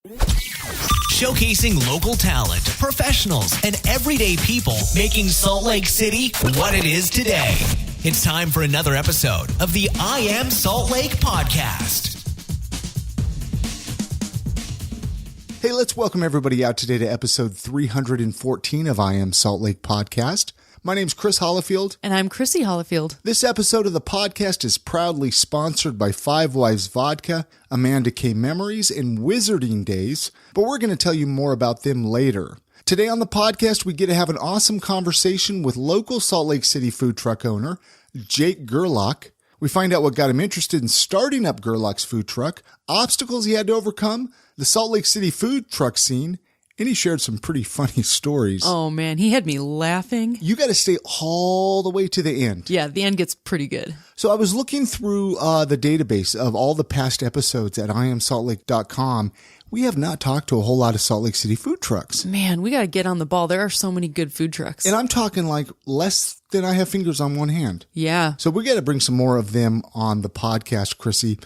Showcasing local talent, professionals, and everyday people making Salt Lake City what it is today. It's time for another episode of the I Am Salt Lake podcast. Hey, let's welcome everybody out today to episode 314 of I Am Salt Lake podcast. My name's Chris Hollifield. And I'm Chrissy Hollifield. This episode of the podcast is proudly sponsored by Five Wives Vodka, Amanda K. Memories, and Wizarding Days, but we're going to tell you more about them later. Today on the podcast, we get to have an awesome conversation with local Salt Lake City food truck owner, Jake Gerlach. We find out what got him interested in starting up Gerlach's food truck, obstacles he had to overcome, the Salt Lake City food truck scene, and he shared some pretty funny stories. Oh, man, he had me laughing. You got to stay all the way to the end. Yeah, the end gets pretty good. So I was looking through the database of all the past episodes at iamsaltlake.com. We have not talked to a whole lot of Salt Lake City food trucks. Man, we got to get on the ball. There are so many good food trucks. And I'm talking like less than I have fingers on one hand. Yeah. So we got to bring some more of them on the podcast, Chrissy.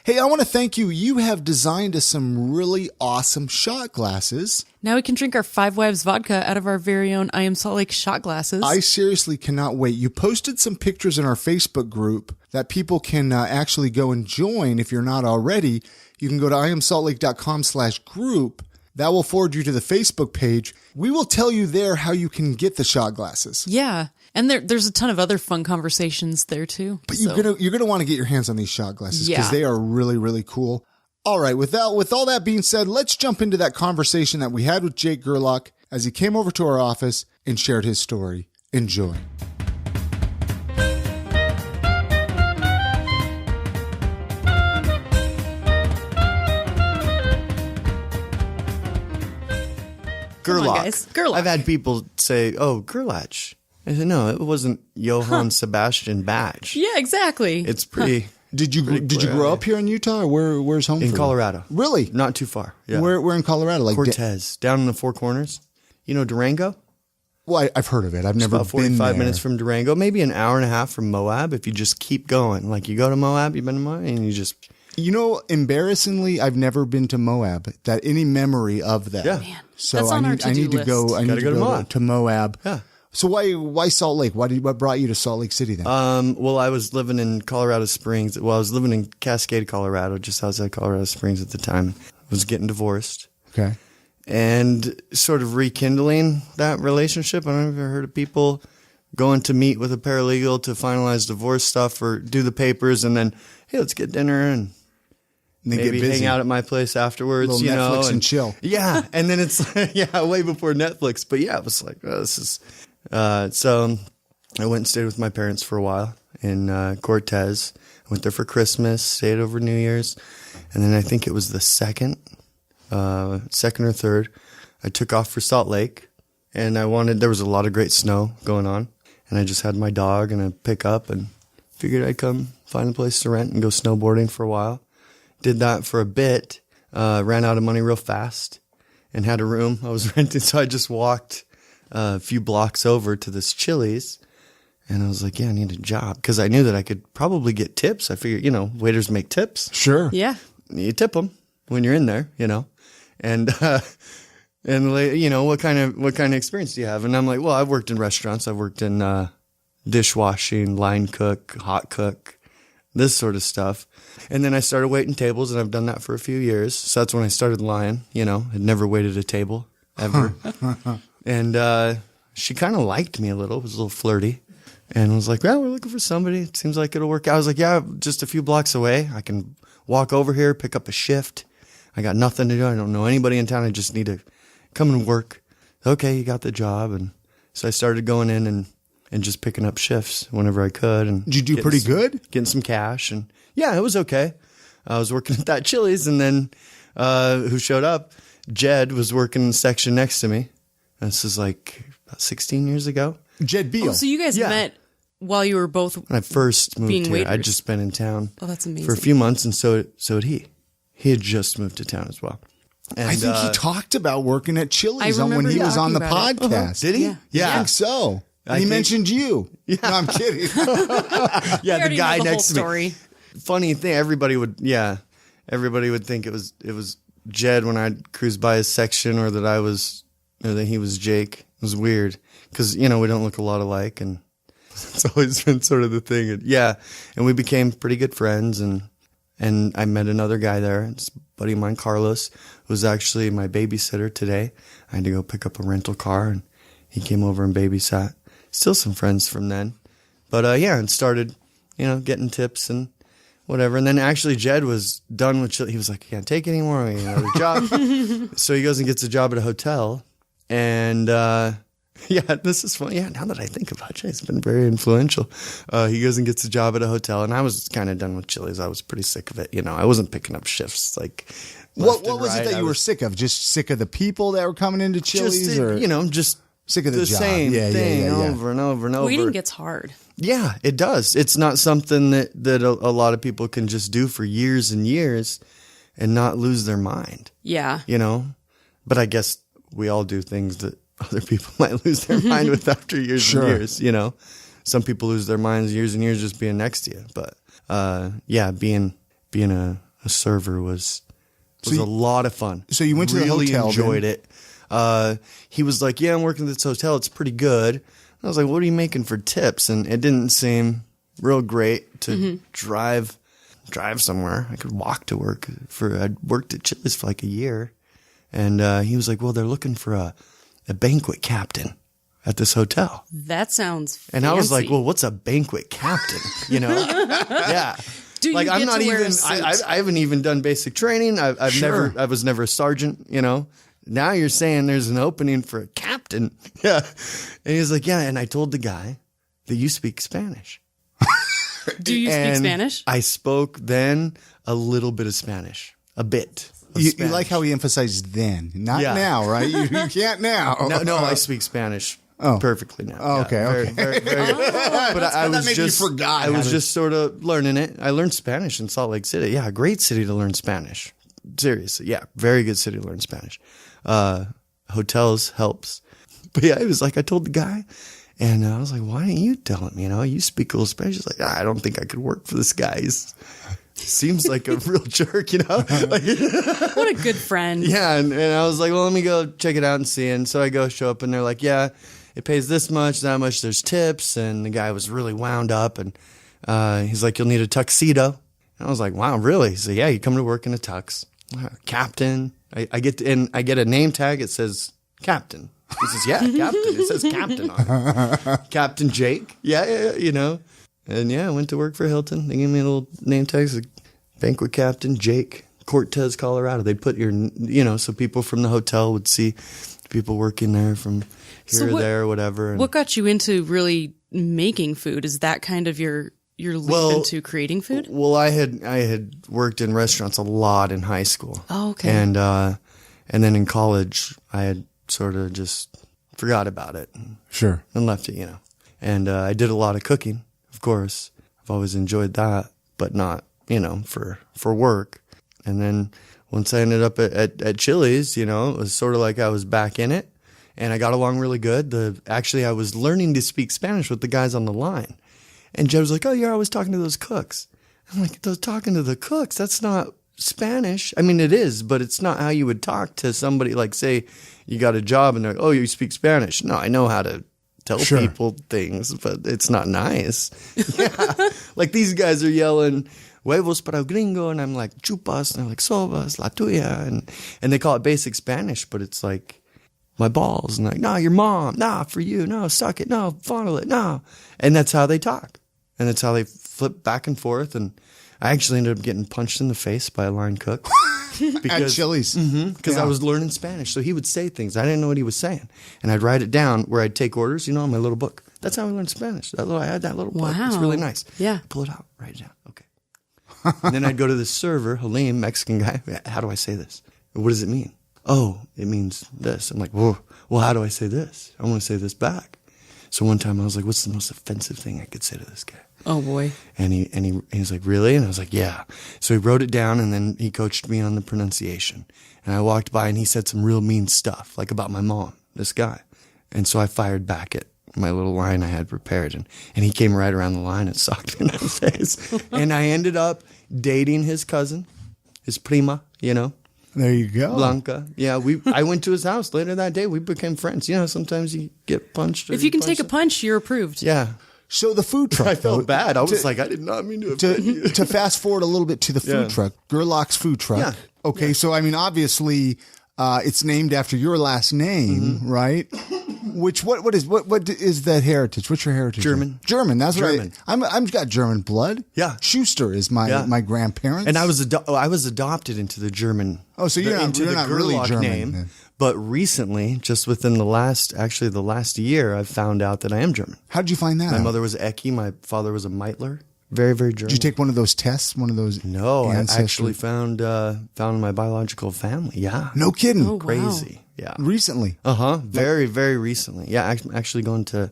Hey, I want to thank you. You have designed us some really awesome shot glasses. Now we can drink our Five Wives vodka out of our very own I Am Salt Lake shot glasses. I seriously cannot wait. You posted some pictures in our Facebook group that people can actually go and join if you're not already. You can go to iamsaltlake.com/group. That will forward you to the Facebook page. We will tell you there how you can get the shot glasses. Yeah. And there's a ton of other fun conversations there too. But you're gonna want to get your hands on these shot glasses because Yeah. they are really, really cool. All right, with all that being said, let's jump into that conversation that we had with Jake Gerlach as he came over to our office and shared his story. Enjoy. Come on, Gerlach. guys. Gerlach. I've had people say, "Oh, Gerlach." I said, "No, it wasn't Johann Sebastian Bach." Yeah, exactly. It's pretty Did you grow up here in Utah, or where's home? in for you? Colorado. Really? Not too far. Yeah. Where in Colorado? Like Cortez, down in the Four Corners. You know Durango? Well, I've heard of it. I've never About been 45 there. minutes from Durango, maybe an hour and a half from Moab if you just keep going. Like you go to Moab, you've been to Moab, and you just... You know, embarrassingly, I've never been to Moab. That any memory of that. Yeah. Man, So that's on our I to-do need to go. list. I need Gotta to go to go Moab. to Moab. Yeah. So why Salt Lake? What brought you to Salt Lake City then? Well, I was living in Colorado Springs. Well, I was living in Cascade, Colorado, just outside Colorado Springs at the time. I was getting divorced. Okay. And sort of rekindling that relationship. I don't know if you've ever heard of people going to meet with a paralegal to finalize divorce stuff or do the papers and then, hey, let's get dinner and They maybe get busy. hang out at my place afterwards. Little you know, Netflix and chill. Yeah. And then it's yeah, way before Netflix. But yeah, it was like, oh, this is, so I went and stayed with my parents for a while in Cortez. I went there for Christmas, stayed over New Year's. And then I think it was the second or third, I took off for Salt Lake, and there was a lot of great snow going on, and I just had my dog and a pickup and figured I'd come find a place to rent and go snowboarding for a while. Did that for a bit, ran out of money real fast and had a room I was renting. So I just walked a few blocks over to this Chili's, and I was like, yeah, I need a job because I knew that I could probably get tips. I figured, waiters make tips. Sure. Yeah. You tip them when you're in there, and what kind of experience do you have? And I'm like, well, I've worked in restaurants. I've worked in dishwashing, line cook, hot cook, this sort of stuff. And then I started waiting tables, and I've done that for a few years. So that's when I started lying. I'd never waited a table ever. And she kind of liked me a little. It was a little flirty. And I was like, well, we're looking for somebody. It seems like it'll work out. I was like, yeah, just a few blocks away. I can walk over here, pick up a shift. I got nothing to do. I don't know anybody in town. I just need to come and work. Okay, you got the job. And so I started going in and just picking up shifts whenever I could. And Did you do pretty good? Getting some cash. And yeah, it was okay. I was working at that Chili's, and then who showed up? Jed was working in the section next to me. This is like about 16 years ago. Jed Beal. Oh, so you guys Yeah. met while you were both When I first moved being here, I'd waiters. just been in town Oh, that's amazing. for a few months, and so had he. He had just moved to town as well. And, I think he talked about working at Chili's I when remember he was on the talking about it. podcast. Did he? Yeah. Yeah, I think so. And he think- mentioned you. Yeah. No, I'm kidding. yeah, We the already guy know the next whole to me. story. Funny thing, everybody would think it was Jed when I'd cruise by his section, or that he was Jake. It was weird because, we don't look a lot alike, and it's always been sort of the thing. And we became pretty good friends, and I met another guy there. It's a buddy of mine, Carlos, who was actually my babysitter today. I had to go pick up a rental car, and he came over and babysat. Still some friends from then. But and started, getting tips and whatever. And then actually Jed was done with Chili. He was like, I can't take it anymore. I need another job. So he goes and gets a job at a hotel. And this is funny. Yeah, now that I think about it, it's been very influential. He goes and gets a job at a hotel. And I was kind of done with Chili's. I was pretty sick of it. I wasn't picking up shifts like What was it that you were sick of? Just sick of the people that were coming into Chili's? Just sick of the job. Same thing over and over and over. Waiting gets hard. Yeah, it does. It's not something that a lot of people can just do for years and years and not lose their mind. Yeah. But I guess we all do things that other people might lose their mind with after years and years, Some people lose their minds years and years just being next to you. But being a server was a lot of fun. So you went to the hotel. Really enjoyed it. He was like, I'm working at this hotel. It's pretty good. I was like, what are you making for tips? And it didn't seem real great to drive somewhere. I could walk to work. I'd worked at Chili's for like a year. And he was like, well, they're looking for a banquet captain at this hotel. That sounds fancy. And I was like, well, what's a banquet captain? Yeah. Do you I'm get not to wear even, a suit? I haven't even done basic training. I was never a sergeant, Now you're saying there's an opening for a captain. Yeah. And he was like, yeah. And I told the guy that you speak Spanish. Do you speak Spanish? I spoke then a little bit of Spanish. A bit. You like how he emphasized then, not now, right? You can't now. No, I speak Spanish perfectly now. Oh, okay, okay. Very good. But I was just forgot. I was just sort of learning it. I learned Spanish in Salt Lake City. Yeah, great city to learn Spanish. Seriously, yeah, very good city to learn Spanish. Hotels helps. But yeah, it was like I told the guy, and I was like, why didn't you tell him? You speak a little Spanish. He's like, I don't think I could work for this guy. He seems like a real jerk, What a good friend. Yeah, and I was like, well, let me go check it out and see. And so I go show up, and they're like, yeah, it pays this much, that much, there's tips. And the guy was really wound up, and he's like, you'll need a tuxedo. And I was like, wow, really? So yeah, you come to work in a tux. Captain. I get a name tag. It says Captain. He says, yeah, Captain. It says Captain on it. Captain Jake. Yeah, And I went to work for Hilton. They gave me a little name tag. Like, banquet captain Jake, Cortez, Colorado. They put your, so people from the hotel would see people working there from here or there or whatever. What got you into really making food? Is that kind of your leap into creating food? Well, I had worked in restaurants a lot in high school. Oh, okay. And then in college, I had sort of just forgot about it. Sure. And left it, And I did a lot of cooking. Of course, I've always enjoyed that, but not, for work. And then once I ended up at Chili's, it was sort of like I was back in it, and I got along really good. Actually, I was learning to speak Spanish with the guys on the line. And Jed was like, oh, you're always talking to those cooks. I'm like, talking to the cooks? That's not Spanish. I mean, it is, but it's not how you would talk to somebody. Like, say you got a job and they're like, oh, you speak Spanish. No, I know how to tell people things, but it's not nice. Yeah. Like these guys are yelling huevos para gringo, and I'm like chupas, and they're like sobas, la tuya, and they call it basic Spanish, but it's like my balls, and like, no, your mom, nah, for you, no, suck it, no, fondle it, no. And that's how they talk, and that's how they flip back and forth. And I actually ended up getting punched in the face by a line cook. At Chili's. Because I was learning Spanish. So he would say things. I didn't know what he was saying. And I'd write it down where I'd take orders, on my little book. That's how I learned Spanish. I had that little book. It's really nice. Yeah. Pull it out, write it down. Okay. And then I'd go to the server, Halim, Mexican guy. How do I say this? What does it mean? Oh, it means this. I'm like, whoa. Well, how do I say this? I want to say this back. So one time I was like, what's the most offensive thing I could say to this guy? Oh, boy. And he's like, really? And I was like, yeah. So he wrote it down, and then he coached me on the pronunciation. And I walked by, and he said some real mean stuff, like about my mom, this guy. And so I fired back at my little line I had prepared. And he came right around the line and socked me in the face. And I ended up dating his cousin, his prima, There you go. Blanca. Yeah, I went to his house later that day. We became friends. Sometimes you get punched. If you can take a punch, you're approved. Yeah. So the food truck. I felt bad. I was like, I did not mean to offend you. To fast forward a little bit to the food truck, Gerlach's food truck. Yeah. Okay, so I mean, obviously, it's named after your last name, right? Which what is that heritage? What's your heritage? German. German. That's German. right. I'm got German blood. Yeah. Schuster is my grandparents, And I was adopted into the German. Oh, so you're not really Gerlach German name. then. But recently, just within the last year, I've found out that I am German. How did you find that? My out? mother was Ecke. My father was a Meitler. Very, very German. Did you take one of those tests? One of those? No, I ancestry- actually found my biological family. Yeah. No kidding. Oh, wow. Crazy. Yeah. Recently. Very, very recently. Yeah, I'm actually going to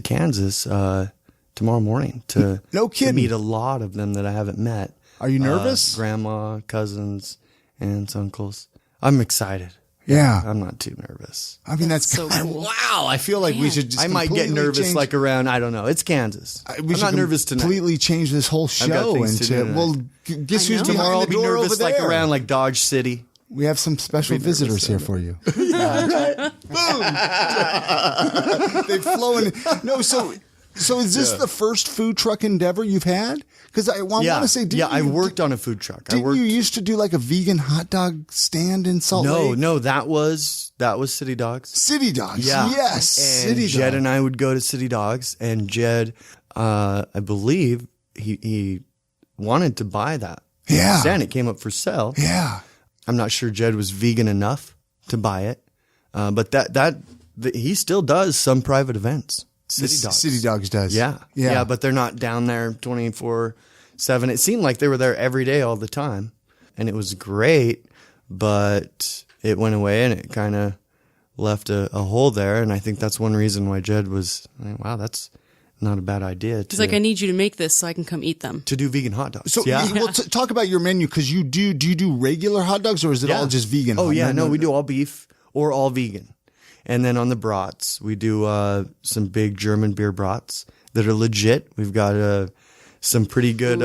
Kansas tomorrow morning to No kidding. meet a lot of them that I haven't met. Are you nervous? Grandma, cousins, aunts, uncles. I'm excited. Yeah. I'm not too nervous. I mean, that's so cool. Wow. I feel like we should just I might get completely nervous change- like around, I don't know. It's Kansas. I'm we should not nervous tonight. completely change this whole got show things to do into, tonight. well, guess who's know. behind Tomorrow I'll the be door nervous over like there? around like Dodge City. We have some special visitors here for you. Boom! They've flown. No, so is this the first food truck endeavor you've had? Because I want to say, I worked on a food truck. Didn't you used to do like a vegan hot dog stand in Salt Lake? No, that was City Dogs. City Dogs. Yeah. Yes. And City Jed Dogs. and I would go to City Dogs, and Jed, I believe he wanted to buy that. Yeah. Stand. It came up for sale. Yeah. I'm not sure Jed was vegan enough to buy it, but he still does some private events. City Dogs. City Dogs does. Yeah, but they're not down there 24/7. It seemed like they were there every day, all the time, and it was great. But it went away, and it kind of left a hole there. And I think that's one reason why Jed was, wow, that's not a bad idea. He's like, I need you to make this so I can come eat them. to do vegan hot dogs. So well, talk about your menu because do you do regular hot dogs or is it all just vegan? Oh hot yeah, dogs? no, we do all beef or all vegan. And then on the brats, we do some big German beer brats that are legit. We've got some pretty good.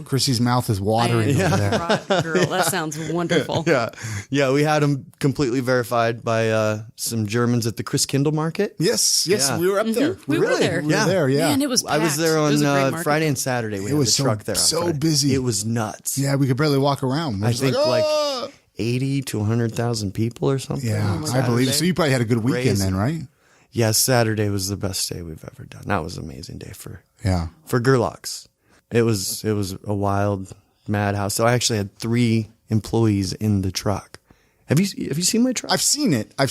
Chrissy's mouth is watering over there. Girl, that sounds wonderful. Yeah, we had them completely verified by some Germans at the Chris Kindle Market. Yes, Yeah. we were up there. We were there. We were there, yeah. Man, it was packed. I was there It was a great on market. Friday and Saturday. We It had was the truck there. On so Friday. busy. It was nuts. Yeah, we could barely walk around. We're I just think like, like 80 to 100,000 people or something. yeah, on I believe so. Saturday. You probably had a good weekend Crazy. then, right? Yeah, Saturday was the best day we've ever done. That was an amazing day for Yeah. Gerlach's. It was a wild madhouse. So I actually had 3 employees in the truck. Have you seen my truck? I've seen it. I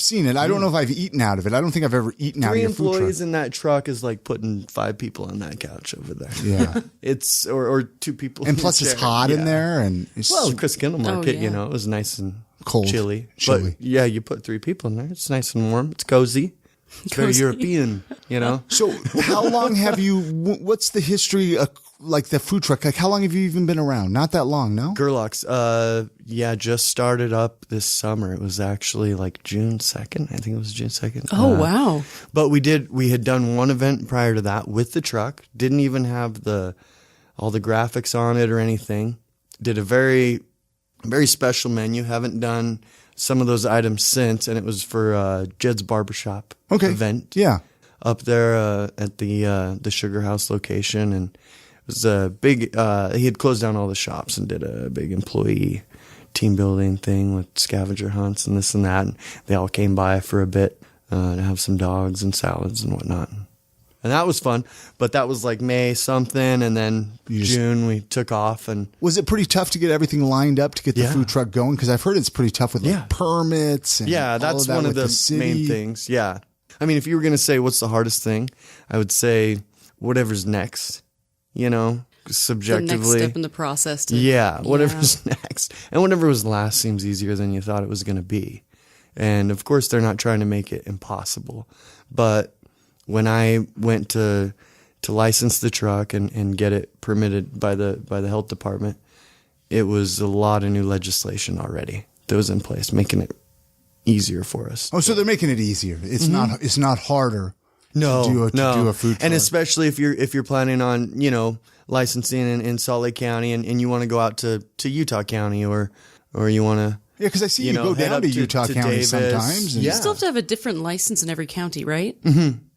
don't know if I've eaten out of it. I don't think I've ever eaten out of 3 your food truck. employees in that truck is like putting 5 people on that couch over there. Yeah. It's or 2 people. And in plus the it's chair. hot in Yeah. there and it's Well, Chris Kindle Market, yeah. it was nice and Cold. chilly. Chilly. But yeah, you put 3 people in there. It's nice and warm. It's cozy. It's very Cozy. European, So how long have you, what's the history of like the food truck? Like how long have you even been around? Not that long, no? Gerlach's, just started up this summer. It was actually like June 2nd. I think it was June 2nd. Oh, wow. But we had done one event prior to that with the truck. Didn't even have all the graphics on it or anything. Did a very, very special menu. Haven't done some of those items since, and it was for Jed's Barbershop event. Yeah. Up there at the Sugar House location, and it was a big. He had closed down all the shops and did a big employee team building thing with scavenger hunts and this and that. And they all came by for a bit to have some dogs and salads and whatnot. And that was fun, but that was like May something, and then June we took off. And Was it pretty tough to get everything lined up to get the Yeah. food truck going? Because I've heard it's pretty tough with like Yeah. permits. And yeah, all that's that one of with the city. main things. Yeah, I mean, if you were gonna say what's the hardest thing, I would say whatever's next. The Subjectively. next step in the process. Whatever's next, and whatever was last seems easier than you thought it was going to be. And of course, they're not trying to make it impossible. But when I went to license the truck and get it permitted by the health department, it was a lot of new legislation already that was in place, making it easier for us. Oh, so they're making it easier. It's not harder. No, to do a food truck. And especially if you're planning on, licensing in Salt Lake County and you want to go out to Utah County or you want to Yeah, because I see you go head down up to Utah County Davis. sometimes. And You still have to have a different license in every county, right?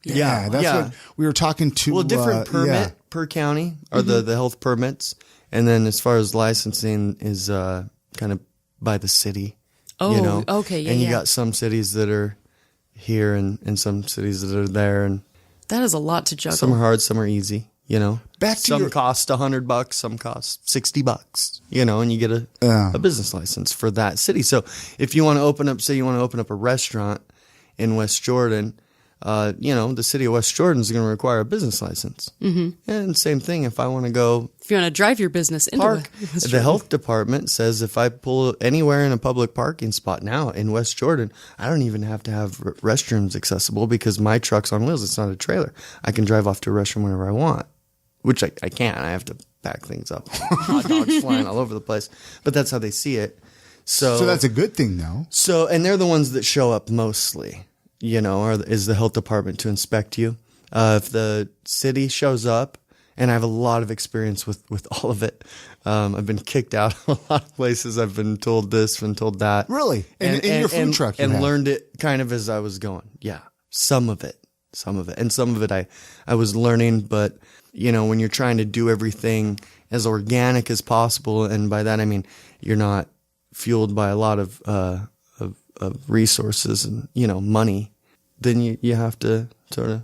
yeah, that's what we were talking to. Well, different permit per county are the health permits. And then as far as licensing is kind of by the city. Oh, okay. Yeah, and you got some cities that are here and some cities that are there. And that is a lot to juggle. some are hard, some are easy, Back to some cost $100, some cost $60, and you get a business license for that city. So if you want to open up a restaurant in West Jordan, the city of West Jordan is going to require a business license. Mm-hmm. And same thing, if I want to go If you want to drive your business into park, the health department says if I pull anywhere in a public parking spot now in West Jordan, I don't even have to have restrooms accessible because my truck's on wheels. It's not a trailer. I can drive off to a restroom whenever I want, which I can't. I have to pack things up. Hot dogs flying all over the place. But that's how they see it. So that's a good thing, though. So, and they're the ones that show up mostly, is the health department to inspect you. If the city shows up, and I have a lot of experience with all of it. I've been kicked out of a lot of places. I've been told this, been told that. Really? And in your food truck, and learned it kind of as I was going. Yeah, some of it, and some of it I was learning. But when you're trying to do everything as organic as possible, and by that I mean you're not fueled by a lot of resources and money, then you have to sort of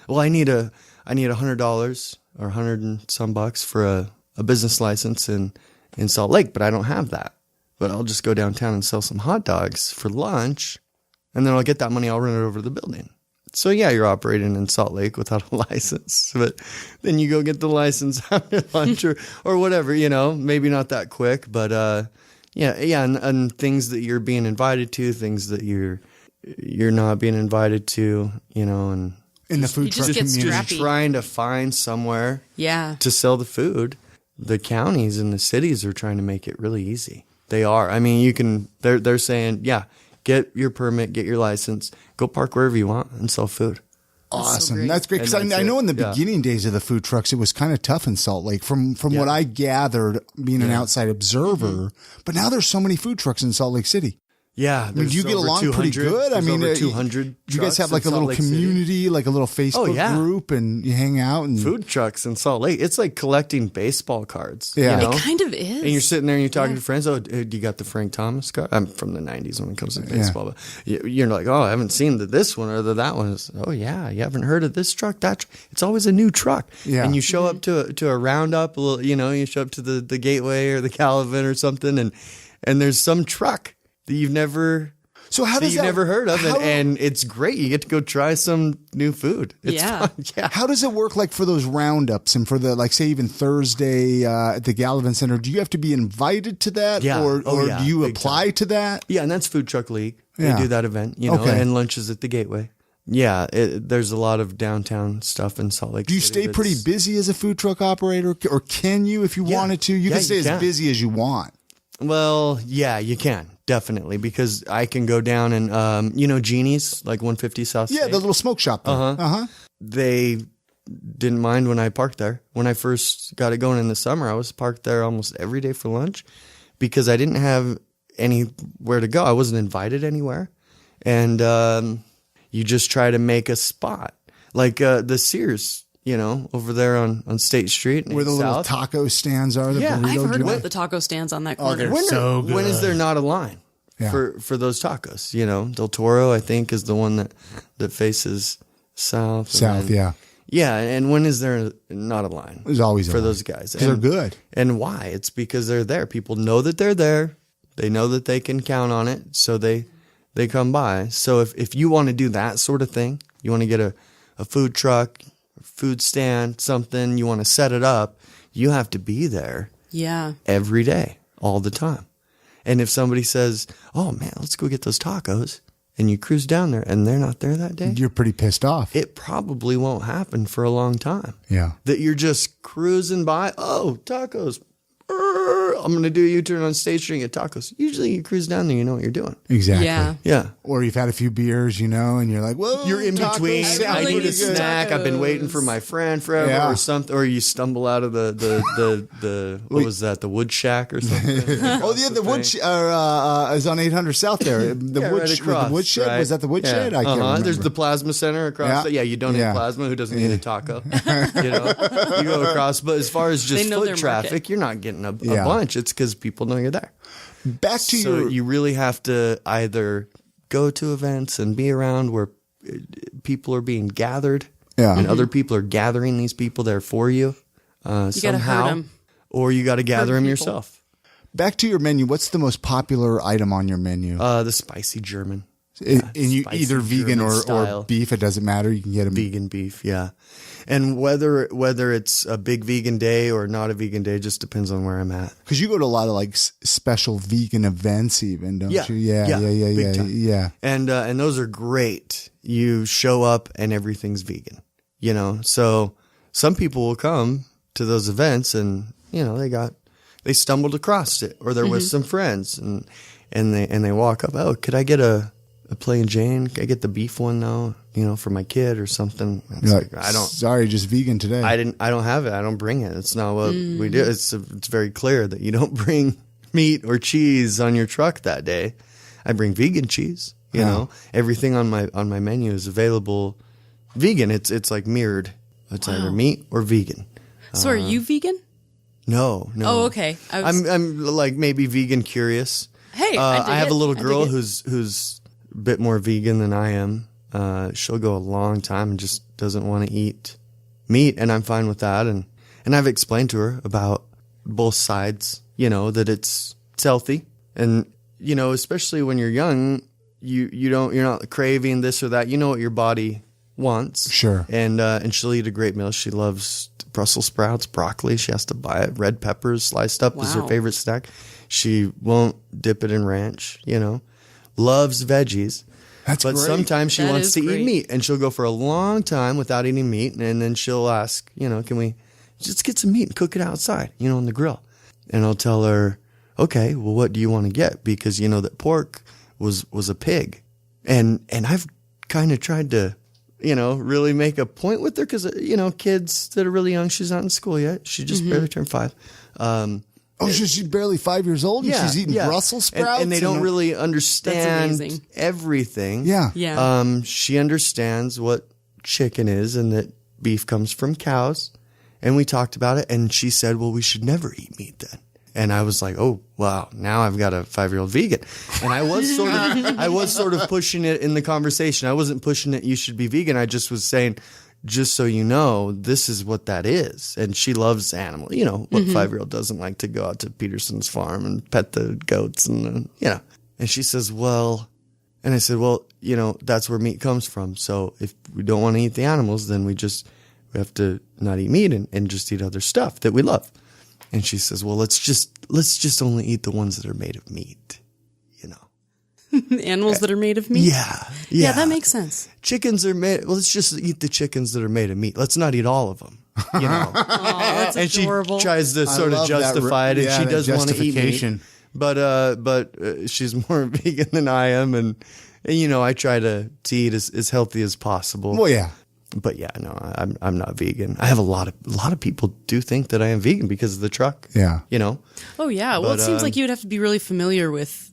well, I need $100 or $100 and some bucks for a business license in Salt Lake, but I don't have that. But I'll just go downtown and sell some hot dogs for lunch, and then I'll get that money. I'll run it over to the building. So yeah, you're operating in Salt Lake without a license, but then you go get the license after lunch or whatever. Maybe not that quick, but yeah, and things that you're being invited to, things that you're not being invited to, and in the food truck community, just trying to find somewhere Yeah. to sell the food. The counties and the cities are trying to make it really easy. They are. I mean, they're saying, yeah, get your permit, get your license, go park wherever you want and sell food. Awesome. That's great. Because I know in the beginning days of the food trucks, it was kind of tough in Salt Lake from what I gathered being an outside observer. But now there's so many food trucks in Salt Lake City. Yeah. I mean, do you get along pretty good? I mean, over 200 you guys have like a little community, like a little Facebook group, and you hang out and food trucks in Salt Lake. It's like collecting baseball cards. Yeah. It kind of is. And you're sitting there and you're talking to friends. Oh, do you got the Frank Thomas card? I'm from the 90s when it comes to baseball. But you're like, oh, I haven't seen this one or that one. Oh, yeah. You haven't heard of this truck? It's always a new truck. Yeah. And you show up to a roundup, you show up to the Gateway or the Calvin or something, and there's some truck that you've never heard of, and it's great. You get to go try some new food. It's fun. Yeah. How does it work, like for those roundups and for the, like, say even Thursday at the Gallivan Center? Do you have to be invited to that, or do you apply to that? Yeah, and that's Food Truck League. Yeah. They do that event, and lunches at the Gateway. Yeah, there's a lot of downtown stuff in Salt Lake. Do you City stay pretty busy as a food truck operator, or can you, if you wanted to? You can stay as busy as you want. Well, yeah, you can. Definitely, because I can go down and, Genie's, like 150 South State. Yeah, the little smoke shop there. They didn't mind when I parked there. When I first got it going in the summer, I was parked there almost every day for lunch because I didn't have anywhere to go. I wasn't invited anywhere. And you just try to make a spot. Like the Sears, over there on State Street. Where the little taco stands are. I've heard about the taco stands on that corner. They're so good. When is there not a line for those tacos? Del Toro, I think, is the one that faces south. Yeah. Yeah, and when is there not a line? There's always for a those guys. Because they're good. And why? It's because they're there. People know that they're there. They know that they can count on it, so they come by. So if you want to do that sort of thing, you want to get a food truck, food stand, something, you want to set it up, you have to be there every day, all the time. And if somebody says, oh man, let's go get those tacos, and you cruise down there and they're not there that day, you're pretty pissed off. It probably won't happen for a long time. Yeah. That you're just cruising by, oh, tacos, I'm going to do a U-turn on State Street and get tacos. Usually you cruise down there, you know what you're doing. Exactly. Yeah. Yeah. Or you've had a few beers, and you're like, whoa, You're in tacos between. sound I really need a pretty good. snack. I've been waiting for my friend forever or something. Or you stumble out of the what was that? The Wood Shack or something. Oh, yeah, the wood is on 800 South there. The right the woodshed, right? was that the woodshed? Yeah. I can't remember. There's the plasma center across. You donate plasma. Who doesn't need a taco? You go across. But as far as just They know foot their traffic, market. you're not getting a bunch. It's because people know you're there. Back to So you really have to either go to events and be around where people are being gathered, and other people are gathering these people there for you. You gotta herd somehow, 'em. or you got to gather them people. yourself. Back to your menu. What's the most popular item on your menu? The spicy German. And you spicy either vegan German or style. beef. It doesn't matter. You can get them. Vegan beef, yeah. And whether it's a big vegan day or not a vegan day just depends on where I'm at. Because you go to a lot of like special vegan events, even, don't Yeah. you? Yeah. Big time. Yeah. And those are great. You show up and everything's vegan, So some people will come to those events and, they stumbled across it or they're with some friends and they walk up, oh, could I get a plain Jane? Could I get the beef one though, for my kid or something? It's Like, I don't. Sorry, just vegan today. I don't have it. I don't bring it. It's not what we do. It's very clear that you don't bring meat or cheese on your truck that day. I bring vegan cheese. Everything on my menu is available vegan. It's like mirrored. It's either meat or vegan. So are you vegan? No. Oh, okay. I'm like maybe vegan curious. Hey, I have a little girl I dig it. who's a bit more vegan than I am. She'll go a long time and just doesn't want to eat meat, and I'm fine with that. And I've explained to her about both sides, that it's healthy, and especially when you're young, you're not craving this or that. You know what your body wants. Sure. And she'll eat a great meal. She loves Brussels sprouts, broccoli. She has to buy it. Red peppers sliced up is her Wow. favorite snack. She won't dip it in ranch, Loves veggies. That's But great. sometimes she That wants is to eat great. meat, and she'll go for a long time without eating meat, and then she'll ask, can we just get some meat and cook it outside, on the grill? And I'll tell her, okay, well, what do you want to get? Because you know that pork was a pig, and I've kind of tried to, really make a point with her because kids that are really young, she's not in school yet, she just barely turned 5. Oh, she's barely 5 years old and she's eating Brussels sprouts? And they don't really understand amazing. everything. Yeah. Yeah. She understands what chicken is and that beef comes from cows. And we talked about it, and she said, well, we should never eat meat then. And I was like, oh, wow, now I've got a 5-year-old vegan. And I was sort of pushing it in the conversation. I wasn't pushing it, you should be vegan. I just was saying, just so you know, this is what that is. And she loves animals. What 5-year-old doesn't like to go out to Peterson's farm and pet the goats and, And she says, well, and I said, well, that's where meat comes from. So if we don't want to eat the animals, then we have to not eat meat and just eat other stuff that we love. And she says, well, let's just only eat the ones that are made of meat, Animals that are made of meat. Yeah, That makes sense. Chickens are made. Well, let's just eat the chickens that are made of meat. Let's not eat all of them. That's And she adorable. tries to sort of love that justify it, and she that does want to eat meat. justification. But she's more vegan than I am, and I try to eat as healthy as possible. Well, yeah. But yeah, no, I'm not vegan. I have a lot of people do think that I am vegan because of the truck. Yeah. Oh yeah. Well, But, it seems like you would have to be really familiar with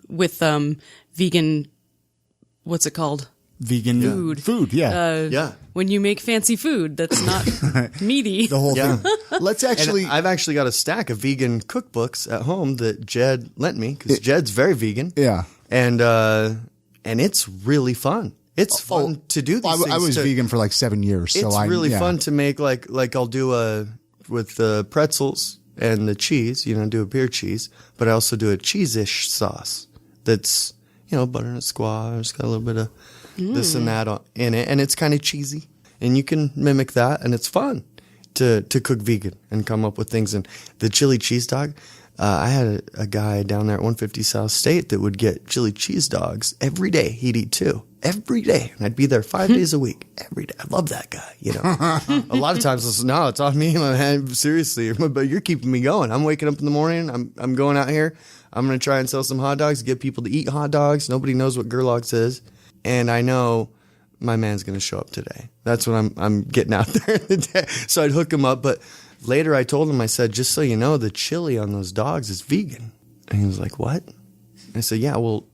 vegan. What's it called? Vegan food, yeah. Yeah. When you make fancy food that's not meaty. The whole Yeah. thing. Let's actually. And I've actually got a stack of vegan cookbooks at home that Jed lent me because Jed's very vegan. Yeah. And it's really fun. It's fun to do these things. I was vegan for like 7 years. So It's really fun to make like I'll do with the pretzels and the cheese, do a beer cheese, but I also do a cheese-ish sauce that's, butternut squash, got a little bit of this and that in it, and it's kind of cheesy, and you can mimic that, and it's fun to cook vegan and come up with things. And the chili cheese dog, I had a guy down there at 150 South State that would get chili cheese dogs every day. He'd eat 2 every day. And I'd be there 5 days a week every day. I love that guy. A lot of times it's, no, it's on me, man. Seriously, but you're keeping me going. I'm waking up in the morning. I'm going out here. I'm going to try and sell some hot dogs, get people to eat hot dogs. Nobody knows what Gerlach's is. And I know my man's going to show up today. That's what I'm getting out there in the day. So I'd hook him up. But later I told him, I said, just so you know, the chili on those dogs is vegan. And he was like, what? I said, yeah, well,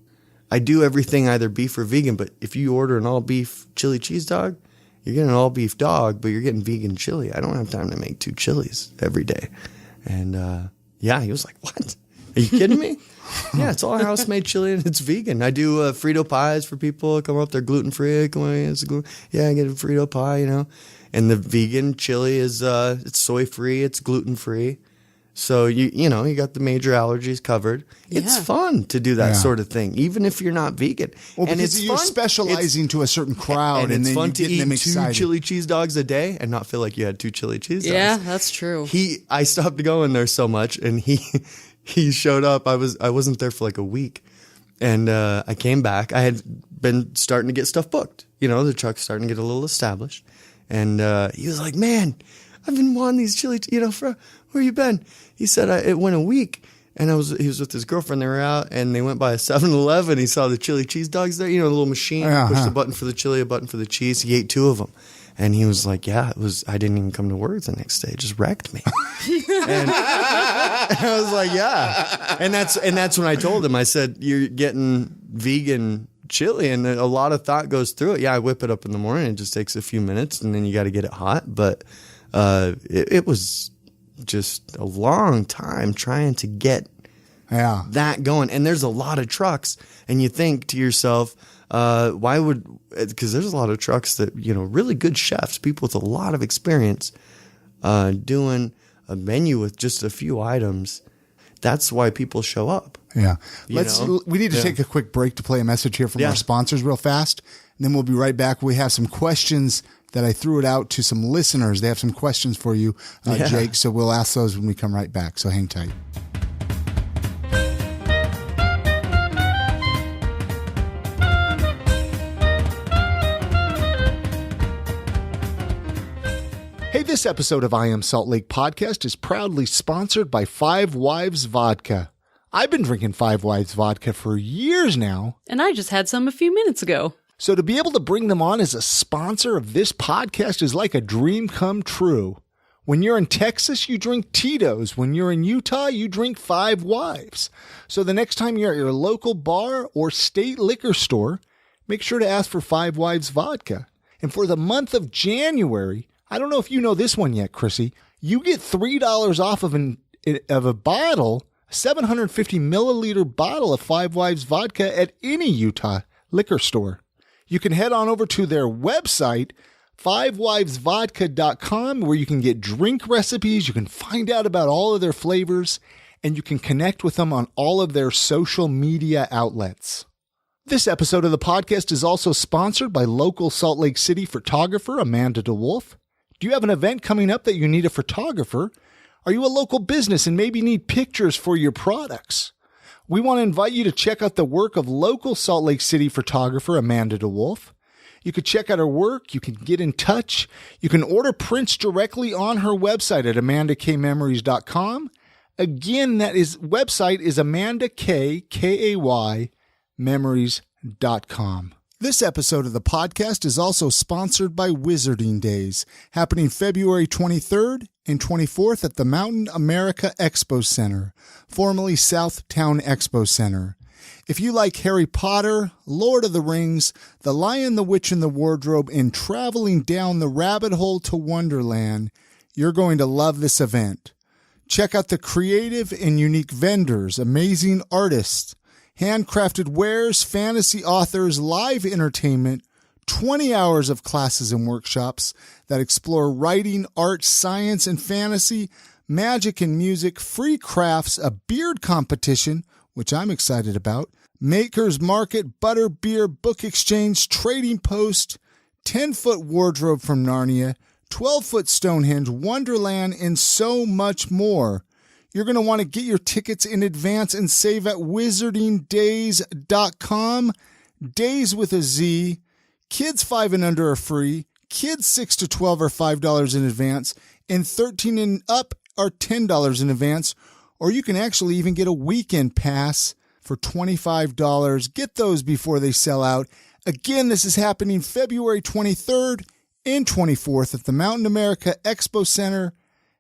I do everything either beef or vegan, but if you order an all beef chili cheese dog, you're getting an all beef dog, but you're getting vegan chili. I don't have time to make 2 chilies every day. And yeah, he was like, what? Are you kidding me? Yeah, it's all house made chili and it's vegan. I do Frito pies for people. Come up, they're gluten free. Come on, yeah, I get a Frito pie, And the vegan chili is it's soy free, it's gluten free. So you got the major allergies covered. Yeah. It's fun to do that sort of thing, even if you're not vegan. Well, and because you're specializing to a certain crowd, and it's then fun you to get them eat 2 excited. chili cheese dogs a day and not feel like you had 2 chili cheese dogs. Yeah, that's true. I stopped going there so much, and he showed up. I wasn't there for like a week, and I came back. I had been starting to get stuff booked. The truck's starting to get a little established, and he was like, "Man, I've been wanting these chili. Where you been?" He said, "It went a week." And he was with his girlfriend. They were out, and they went by a 7-Eleven. He saw the chili cheese dogs there. The little machine. Push the button for the chili, a button for the cheese. He ate 2 of them. And he was like, yeah, it was. I didn't even come to work the next day. It just wrecked me. And I was like, yeah. And that's when I told him, I said, you're getting vegan chili, and a lot of thought goes through it. Yeah, I whip it up in the morning. It just takes a few minutes, and then you got to get it hot. But it was just a long time trying to get that going. And there's a lot of trucks, and you think to yourself, because there's a lot of trucks that, really good chefs, people with a lot of experience doing a menu with just a few items. That's why people show up. Yeah. We need to take a quick break to play a message here from our sponsors real fast. And then we'll be right back. We have some questions that I threw it out to some listeners. They have some questions for you, Jake. So we'll ask those when we come right back. So hang tight. Hey, this episode of I Am Salt Lake podcast is proudly sponsored by 5 Wives Vodka. I've been drinking 5 Wives Vodka for years now. And I just had some a few minutes ago. So to be able to bring them on as a sponsor of this podcast is like a dream come true. When you're in Texas, you drink Tito's. When you're in Utah, you drink 5 Wives. So the next time you're at your local bar or state liquor store, make sure to ask for 5 Wives Vodka. And for the month of January, I don't know if you know this one yet, Chrissy, you get $3 off of a bottle, a 750 milliliter bottle of 5 Wives Vodka at any Utah liquor store. You can head on over to their website, 5wivesvodka.com, where you can get drink recipes, you can find out about all of their flavors, and you can connect with them on all of their social media outlets. This episode of the podcast is also sponsored by local Salt Lake City photographer Amanda DeWolf. Do you have an event coming up that you need a photographer? Are you a local business and maybe need pictures for your products? We want to invite you to check out the work of local Salt Lake City photographer Amanda DeWolf. You can check out her work. You can get in touch. You can order prints directly on her website at amandakmemories.com. Again, website is amandakay, memories.com. This episode of the podcast is also sponsored by Wizarding Days, happening February 23rd and 24th at the Mountain America Expo Center, formerly Southtown Expo Center. If you like Harry Potter, Lord of the Rings, The Lion, the Witch, and the Wardrobe, and traveling down the rabbit hole to Wonderland, you're going to love this event. Check out the creative and unique vendors, amazing artists, handcrafted wares, fantasy authors, live entertainment, 20 hours of classes and workshops that explore writing, art, science, and fantasy, magic and music, free crafts, a beard competition, which I'm excited about, Maker's Market, butter beer, book exchange, trading post, 10-foot wardrobe from Narnia, 12-foot Stonehenge, Wonderland, and so much more. You're going to want to get your tickets in advance and save at wizardingdays.com. Days with a Z. Kids 5 and under are free. Kids 6 to 12 are $5 in advance. And 13 and up are $10 in advance. Or you can actually even get a weekend pass for $25. Get those before they sell out. Again, this is happening February 23rd and 24th at the Mountain America Expo Center.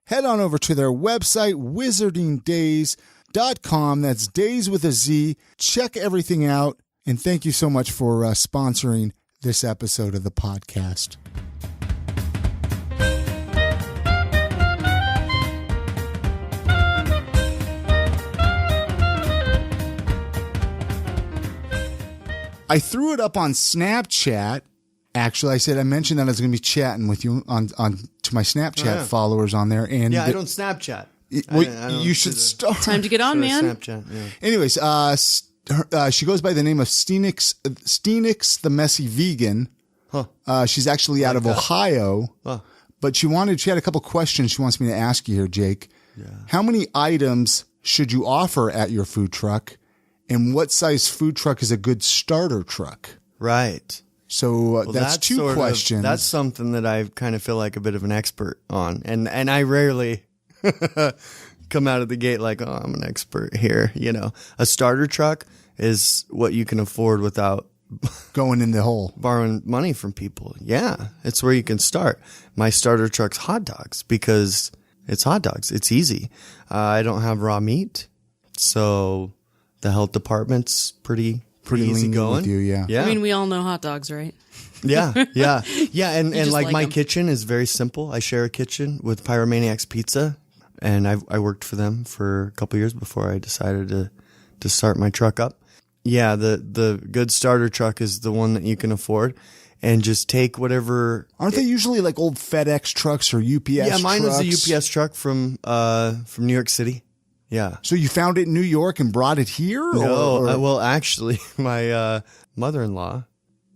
Head on over to their website, wizardingdays.com. That's days with a Z. Check everything out. And thank you so much for sponsoring this episode of the podcast. I threw it up on Snapchat. Actually, I mentioned that I was going to be chatting with you on to my Snapchat followers on there. And I don't Snapchat. You should start. Time to get on, man. Snapchat, yeah. Anyways, she goes by the name of Steenix the Messy Vegan. Huh. She's actually out of Ohio. Huh. But she had a couple questions she wants me to ask you here, Jake. Yeah. How many items should you offer at your food truck? And what size food truck is a good starter truck? Right. So that's two questions. That's something that I kind of feel like a bit of an expert on. And I rarely come out of the gate like, oh, I'm an expert here. You know, a starter truck is what you can afford without going in the hole, borrowing money from people. Yeah, it's where you can start. My starter truck's hot dogs because it's hot dogs. It's easy. I don't have raw meat, so the health department's pretty easy going with you. Yeah. I mean, we all know hot dogs, right? Yeah. And like my kitchen is very simple. I share a kitchen with Pyromaniacs Pizza, and I worked for them for a couple years before I decided to start my truck up. Yeah, the good starter truck is the one that you can afford, and just take whatever. Aren't they usually like old FedEx trucks or UPS? Yeah, mine trucks? was a UPS truck from New York City. Yeah. So you found it in New York and brought it here? No, well, actually, my mother-in-law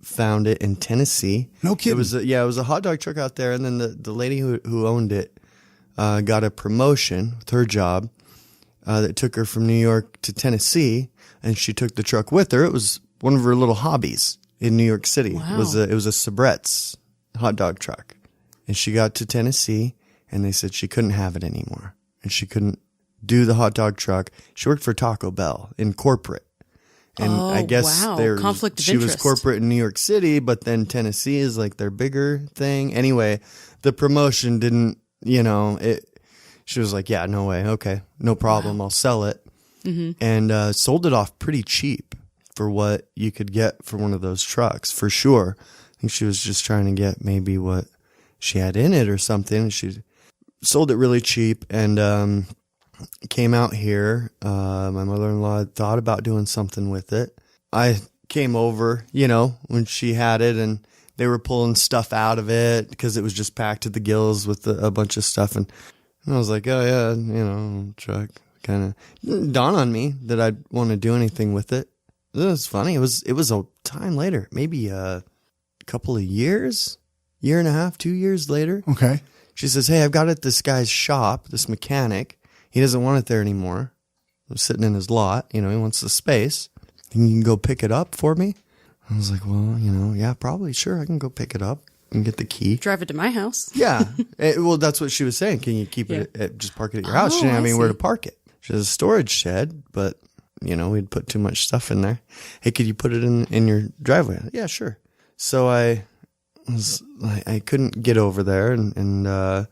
found it in Tennessee. No kidding. It was a hot dog truck out there, and then the lady who owned it got a promotion with her job that took her from New York to Tennessee, and she took the truck with her. It was one of her little hobbies in New York City. Wow. It was a Sabret's hot dog truck, and she got to Tennessee, and they said she couldn't have it anymore, and she couldn't do the hot dog truck. She worked for Taco Bell in corporate. And I guess conflict of she interest. was corporate in New York City, but then Tennessee is like their bigger thing. Anyway, the promotion didn't, she was like, yeah, no way. Okay, no problem. I'll sell it. Mm-hmm. And sold it off pretty cheap for what you could get for one of those trucks, for sure. I think she was just trying to get maybe what she had in it or something. She sold it really cheap and came out here. My mother-in-law had thought about doing something with it. I came over, when she had it, and they were pulling stuff out of it because it was just packed to the gills with a bunch of stuff. And I was like, oh yeah, truck. Kind of dawned on me that I'd want to do anything with it. It was funny. It was a time later, maybe a couple of years, year and a half, 2 years later. Okay. She says, hey, I've got it at this guy's shop, this mechanic. He doesn't want it there anymore. I'm sitting in his lot. He wants the space. You can go pick it up for me? I was like, well, yeah, probably. Sure, I can go pick it up and get the key. Drive it to my house. Yeah. Well, that's what she was saying. Can you keep it just park it at your house? She didn't have anywhere to park it. She has a storage shed, but, we'd put too much stuff in there. Hey, could you put it in your driveway? Yeah, sure. So I couldn't get over there, and my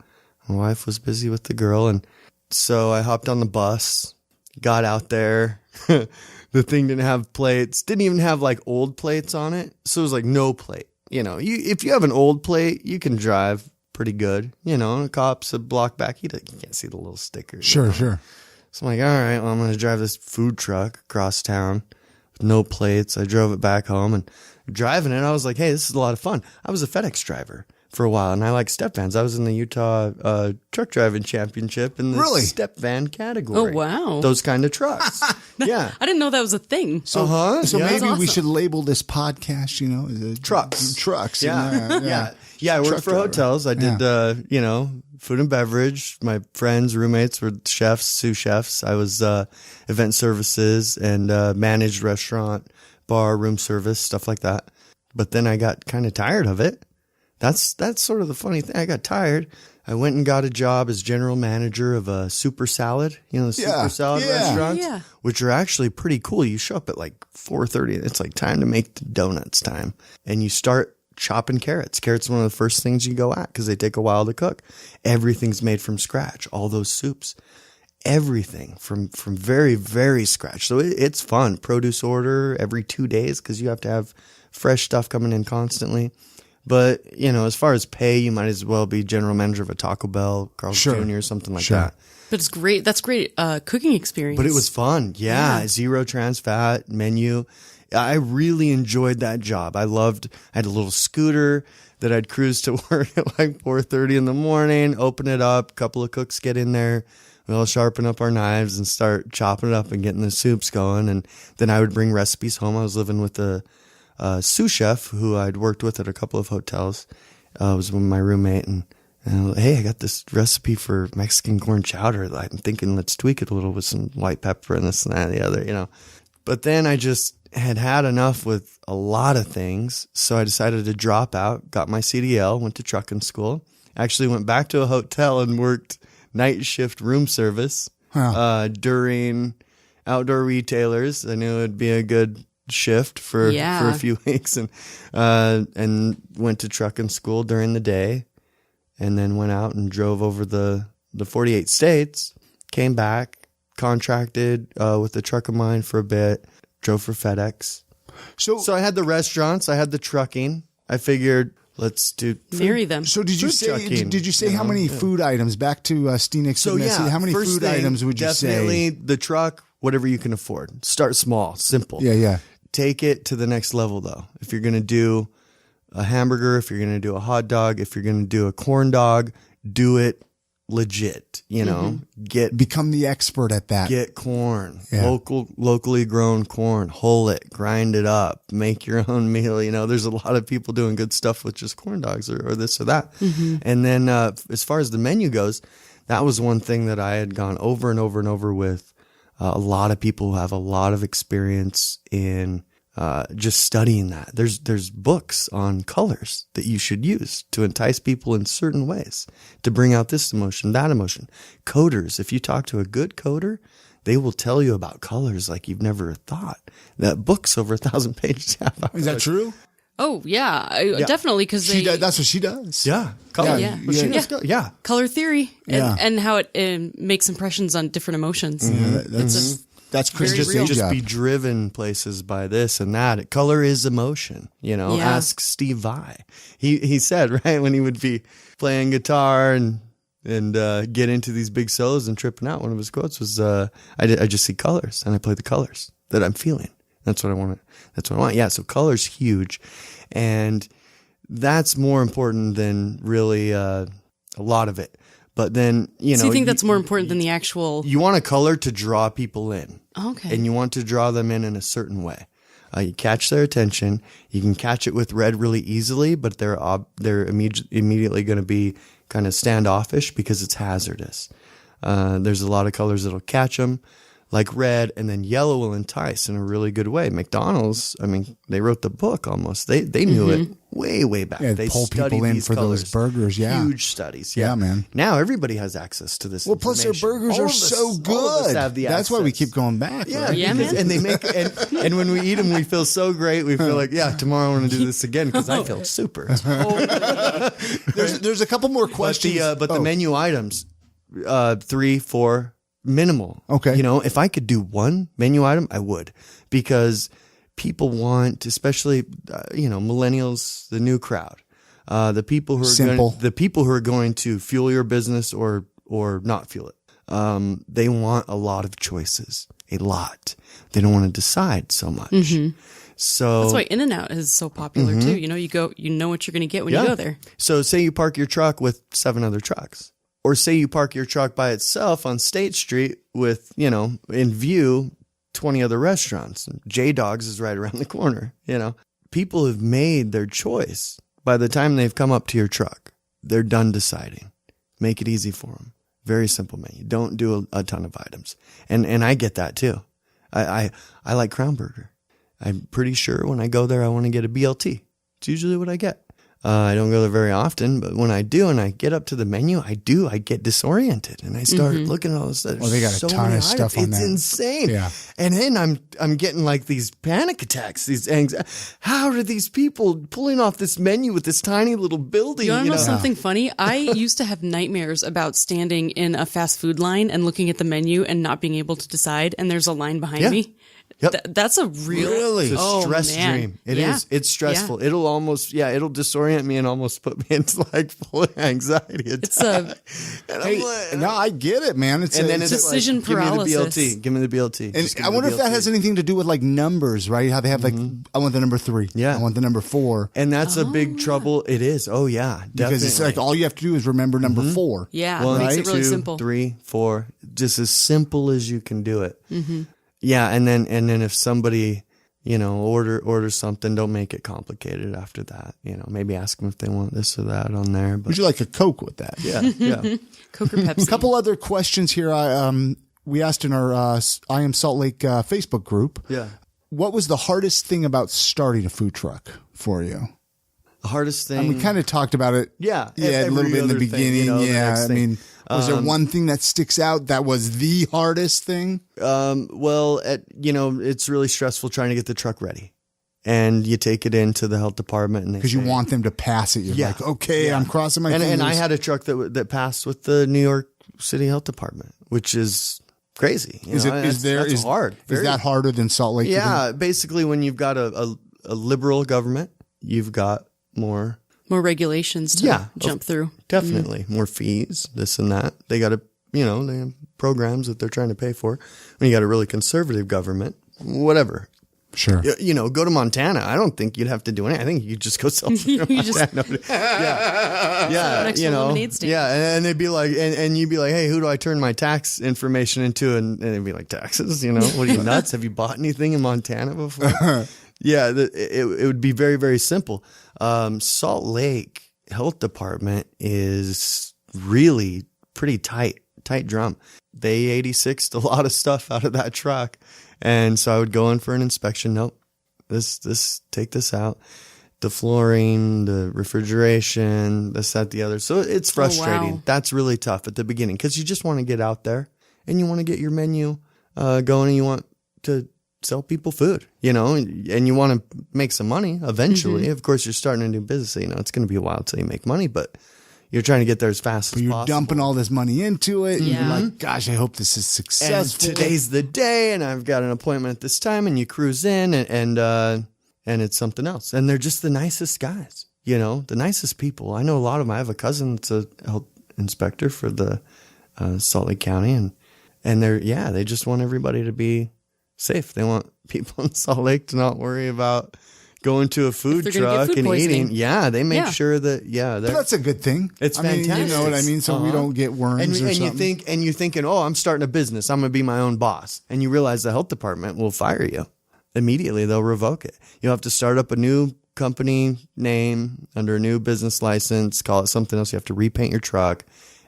wife was busy with the girl, and so I hopped on the bus, got out there. The thing didn't have plates, didn't even have like old plates on it. So it was like no plate. If you have an old plate, you can drive pretty good. The cops a block back. You can't see the little stickers. Sure. So I'm like, all right, well, I'm going to drive this food truck across town with no plates. I drove it back home, and driving it, I was like, hey, this is a lot of fun. I was a FedEx driver. for a while, and I like step vans. I was in the Utah truck driving championship in the Really? step van category. Oh, wow. Those kind of trucks. Yeah. I didn't know that was a thing. So Yeah. maybe That's we awesome. should label this podcast, Trucks. Trucks. Yeah. I worked Truck for driver. hotels. I did, food and beverage. My friends, roommates were chefs, sous chefs. I was event services and managed restaurant, bar, room service, stuff like that. But then I got kind of tired of it. That's sort of the funny thing. I got tired. I went and got a job as general manager of a super salad, the super salad restaurants, Yeah. which are actually pretty cool. You show up at like 4:30. It's like time to make the donuts time. And you start chopping carrots. Carrots are one of the first things you go at because they take a while to cook. Everything's made from scratch. All those soups, everything from very, very scratch. So it's fun. Produce order every 2 days because you have to have fresh stuff coming in constantly. But, as far as pay, you might as well be general manager of a Taco Bell, Carl's Sure. Jr., something like Sure. that. But it's great. That's great cooking experience. But it was fun. Yeah. Yeah. Zero trans fat menu. I really enjoyed that job. I had a little scooter that I'd cruise to work at like 4:30 in the morning, open it up, a couple of cooks get in there. We all sharpen up our knives and start chopping it up and getting the soups going. And then I would bring recipes home. I was living with a sous chef who I'd worked with at a couple of hotels. Was with my roommate, and hey, I got this recipe for Mexican corn chowder. I'm thinking let's tweak it a little with some white pepper and this and that and the other, But then I just had enough with a lot of things, so I decided to drop out. Got my CDL, went to trucking school. Actually went back to a hotel and worked night shift room service during outdoor retailers. I knew it'd be a good shift for a few weeks, and went to trucking school during the day, and then went out and drove over the 48 states, came back, contracted with a truck of mine for a bit, drove for FedEx. So I had the restaurants, I had the trucking. I figured let's do marry them. So did you Food say? trucking, Did you say how many food items? Back to Steenix. So yeah, how many first food thing, items would you definitely say? the truck, whatever you can afford. Start small, simple. Yeah. Take it to the next level, though. If you're going to do a hamburger, if you're going to do a hot dog, if you're going to do a corn dog, do it legit. Become the expert at that. Get corn, Yeah. locally grown corn, hull it, grind it up, make your own meal. There's a lot of people doing good stuff with just corn dogs or this or that. And then as far as the menu goes, that was one thing that I had gone over and over and over with a lot of people who have a lot of experience in just studying that. There's books on colors that you should use to entice people in certain ways to bring out this emotion, that emotion. Coders, if you talk to a good coder, they will tell you about colors like you've never thought. That book's over 1,000 pages. Is that true? Oh, yeah. Definitely, because That's what she does. Yeah. Color. Yeah. Well, she Yeah. knows color. Yeah. color theory Yeah. and how it makes impressions on different emotions. That's Chris. Very real. Just be driven places by this and that. Color is emotion, Yeah. Ask Steve Vai. He said, right, when he would be playing guitar and get into these big solos and tripping out, one of his quotes was, I just see colors and I play the colors that I'm feeling. That's what I want. That's what I want. Yeah. So color's huge. And that's more important than really a lot of it. But then, So you think that's more important than the actual... You want a color to draw people in. Okay. And you want to draw them in a certain way. You catch their attention. You can catch it with red really easily, but they're immediately going to be kind of standoffish because it's hazardous. There's a lot of colors that'll catch them, like red, and then yellow will entice in a really good way. McDonald's, they wrote the book almost. They knew it way back. Yeah, they pull studied people in these for colors. those burgers. Yeah, Huge studies. Yeah, man. Now everybody has access to this. Well, plus their information. burgers All are of us- so all of us good. have the That's why we access. keep going back. Yeah, right? Yeah, because- man. and they make and when we eat them, we feel so great. We feel like, tomorrow I want to do this again because I feel super. There's a couple more questions. But the menu items, 3, 4, minimal. Okay. If I could do one menu item, I would, because people want, especially millennials, the new crowd, the people who are Simple. the people who are going to fuel your business or not fuel it. They want a lot of choices, a lot. They don't want to decide so much. So That's why In-N-Out is so popular too. You know, you know what you're going to get when you go there. So say you park your truck with 7 other trucks, or say you park your truck by itself on State Street with, you know, in view 20 other restaurants. J-Dog's is right around the corner. You know, people have made their choice. By the time they've come up to your truck, they're done deciding. Make it easy for them. Very simple menu. Don't do a ton of items. And I get that too. I like Crown Burger. I'm pretty sure when I go there, I want to get a BLT. It's usually what I get. I don't go there very often, but when I do and I get up to the menu, I get disoriented and I start looking at all this stuff. Well, they got a ton of stuff on It's there. insane. Yeah. And then I'm getting like these panic attacks, these anxiety. How are these people pulling off this menu with this tiny little building? You want to know something funny? I used to have nightmares about standing in a fast food line and looking at the menu and not being able to decide, and there's a line behind me. Yep. That's a real Really? It's a stress man. dream. It Yeah. is. It's stressful. Yeah. It'll disorient me and almost put me into like full anxiety attack. It's a And Hey, I'm like, no, I get it, man. It's and then it's it's decision like, paralysis. Give me the BLT. and I wonder if that has anything to do with like numbers, right? How they have like, I want the number 3. Yeah. I want the number 4. And that's a big trouble. It is. Oh yeah, definitely. Because it's like all you have to do is remember number 4. yeah, One, it makes right? it really 2, simple. 3, 4, just as simple as you can do it. Yeah, and then if somebody, you know, orders something, don't make it complicated after that. You know, maybe ask them if they want this or that on there. But Would you like a Coke with that? yeah. Coke or Pepsi. A couple other questions here. We asked in our I Am Salt Lake Facebook group. Yeah. What was the hardest thing about starting a food truck for you? The hardest thing. And we kind of talked about it. Yeah, Yeah, a every little bit in the other thing, beginning. you know, the yeah. next I thing. mean, was there one thing that sticks out that was the hardest thing? Well, it's really stressful trying to get the truck ready. And you take it into the health department, and Because you want them to pass it. You're Yeah. like, okay, I'm crossing my fingers. and I had a truck that passed with the New York City Health Department, which is crazy. You know, that's hard? Is that harder than Salt Lake? Yeah, basically, when you've got a liberal government, you've got more regulations to jump through. Definitely more fees, this and that. They got they have programs that they're trying to pay for. When you got a really conservative government, whatever. Sure. You know, go to Montana. I don't think you'd have to do anything. I think you could just go sell food in You just- Montana. Yeah, Next to a lemonade stand. yeah, and they'd be like, and you'd be like, hey, who do I turn my tax information into? And they'd be like, taxes. You know, what are you nuts? Have you bought anything in Montana before? Yeah, it would be very, very simple. Salt Lake Health Department is really pretty tight drum. They 86'd a lot of stuff out of that truck. And so I would go in for an inspection. Nope, take this out. The flooring, the refrigeration, this, that, the other. So it's frustrating. wow. That's really tough at the beginning because you just want to get out there and you want to get your menu going and you want to sell people food, you know, and you want to make some money eventually. Of course, you're starting a new business. So, you know, it's going to be a while till you make money, but you're trying to get there as fast as You're possible. dumping all this money into it. And Yeah. you're like, gosh, I hope this is And successful. today's the day, and I've got an appointment at this time, and you cruise in, and it's something else. And they're just the nicest guys, you know, the nicest people. I know a lot of them. I have a cousin that's a health inspector for the Salt Lake County, and they just want everybody to be safe. They want people in Salt Lake to not worry about going to a food they're gonna get truck food and poisoning. eating. Yeah, they make Yeah. sure that But that's a good thing. It's I mean, fantastic. you know what I mean? So we don't get worms and or something. you're thinking, oh, I'm starting a business. I'm going to be my own boss. And you realize the health department will fire you. Immediately, they'll revoke it. You'll have to start up a new company name under a new business license, call it something else. You have to repaint your truck,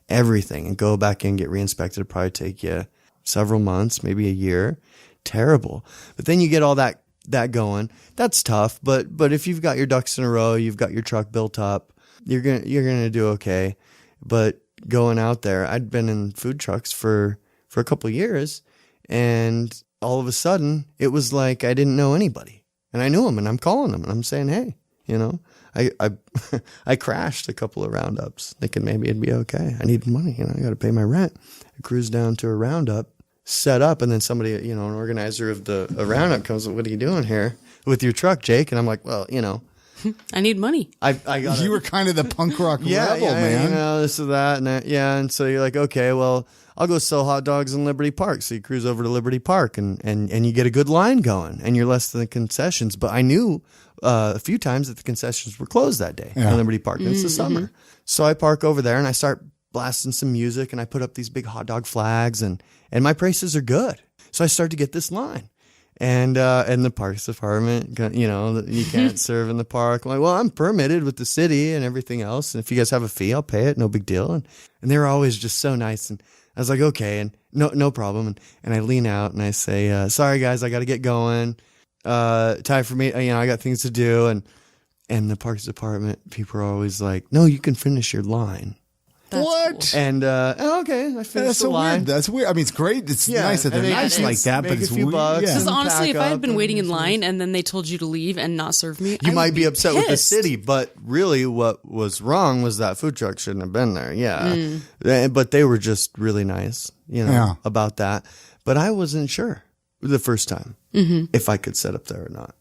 everything, and go back in, get re-inspected. It'll probably take you several months, maybe a year. Terrible. But then you get all that going. That's tough. But if you've got your ducks in a row, you've got your truck built up, you're gonna do okay. But going out there, I'd been in food trucks for a couple of years, and all of a sudden it was like I didn't know anybody, and I knew them, and I'm calling them, and I'm saying, hey, you know, I crashed a couple of roundups, thinking maybe it'd be okay. I needed money, you know, I got to pay my rent. I cruised down to a roundup, set up, and then somebody, you know, an organizer of a roundup comes, what are you doing here with your truck, Jake? And I'm like, well, you know, I need money. I got You were kind of the punk rock rebel, yeah, man. you know, this or that, and and so you're like, okay, well, I'll go sell hot dogs in Liberty Park. So you cruise over to Liberty Park, and you get a good line going, and you're less than the concessions. But I knew a few times that the concessions were closed that day in Liberty Park, and it's the summer. So I park over there, and I start blasting some music, and I put up these big hot dog flags, and my prices are good. So I start to get this line. And the parks department, you know, you can't serve in the park. I'm like, well, I'm permitted with the city and everything else. And if you guys have a fee, I'll pay it. No big deal. And they were always just so nice. And I was like, okay, and no problem. And I lean out and I say, sorry guys, I got to get going. Time for me. You know, I got things to do. And the parks department people are always like, no, you can finish your line. That's What? cool. And okay, I finished That's the so line. weird. That's weird. I mean, it's great. It's Yeah, nice that they're and nice it like is. that, but Make a it's few weird. bucks. Yeah. Because and honestly, pack if I had up been waiting in and- line and then they told you to leave and not serve me, You I might would be upset with the pissed. city, but really what was wrong was that food truck shouldn't have been there. Yeah. But they were just really nice, you know, Yeah. about that. But I wasn't sure the first time if I could set up there or not.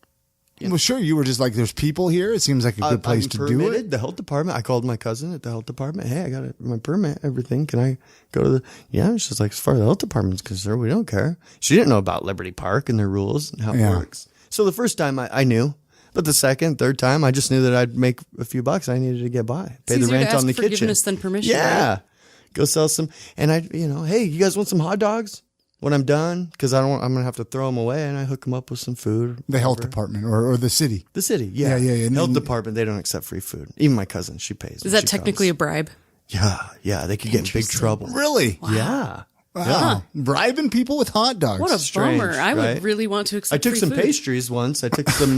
Well, sure. You were just like, there's people here. It seems like a good place I'm to do permitted. it. The health department. I called my cousin at the health department. Hey, I got my permit, everything. Can I go to the? Yeah. She's like, as far as the health department's concerned, we don't care. She didn't know about Liberty Park and their rules and how it Yeah. works. So the first time I knew, but the second, third time, I just knew that I'd make a few bucks. I needed to get by, pay the easier to rent ask on the kitchen. forgiveness than permission, Yeah. right? Go sell some, and hey, you guys want some hot dogs? When I'm done, because I'm gonna have to throw them away, and I hook them up with some food. The health department or the city. The city, yeah. Yeah. Health department, they don't accept free food. Even my cousin, she pays. Is that technically a bribe? Yeah, they could get in big trouble. Really? Yeah. Wow. Bribing people with hot dogs. What a Strange, bummer. I would right? really want to accept I took free some food. pastries once. I took some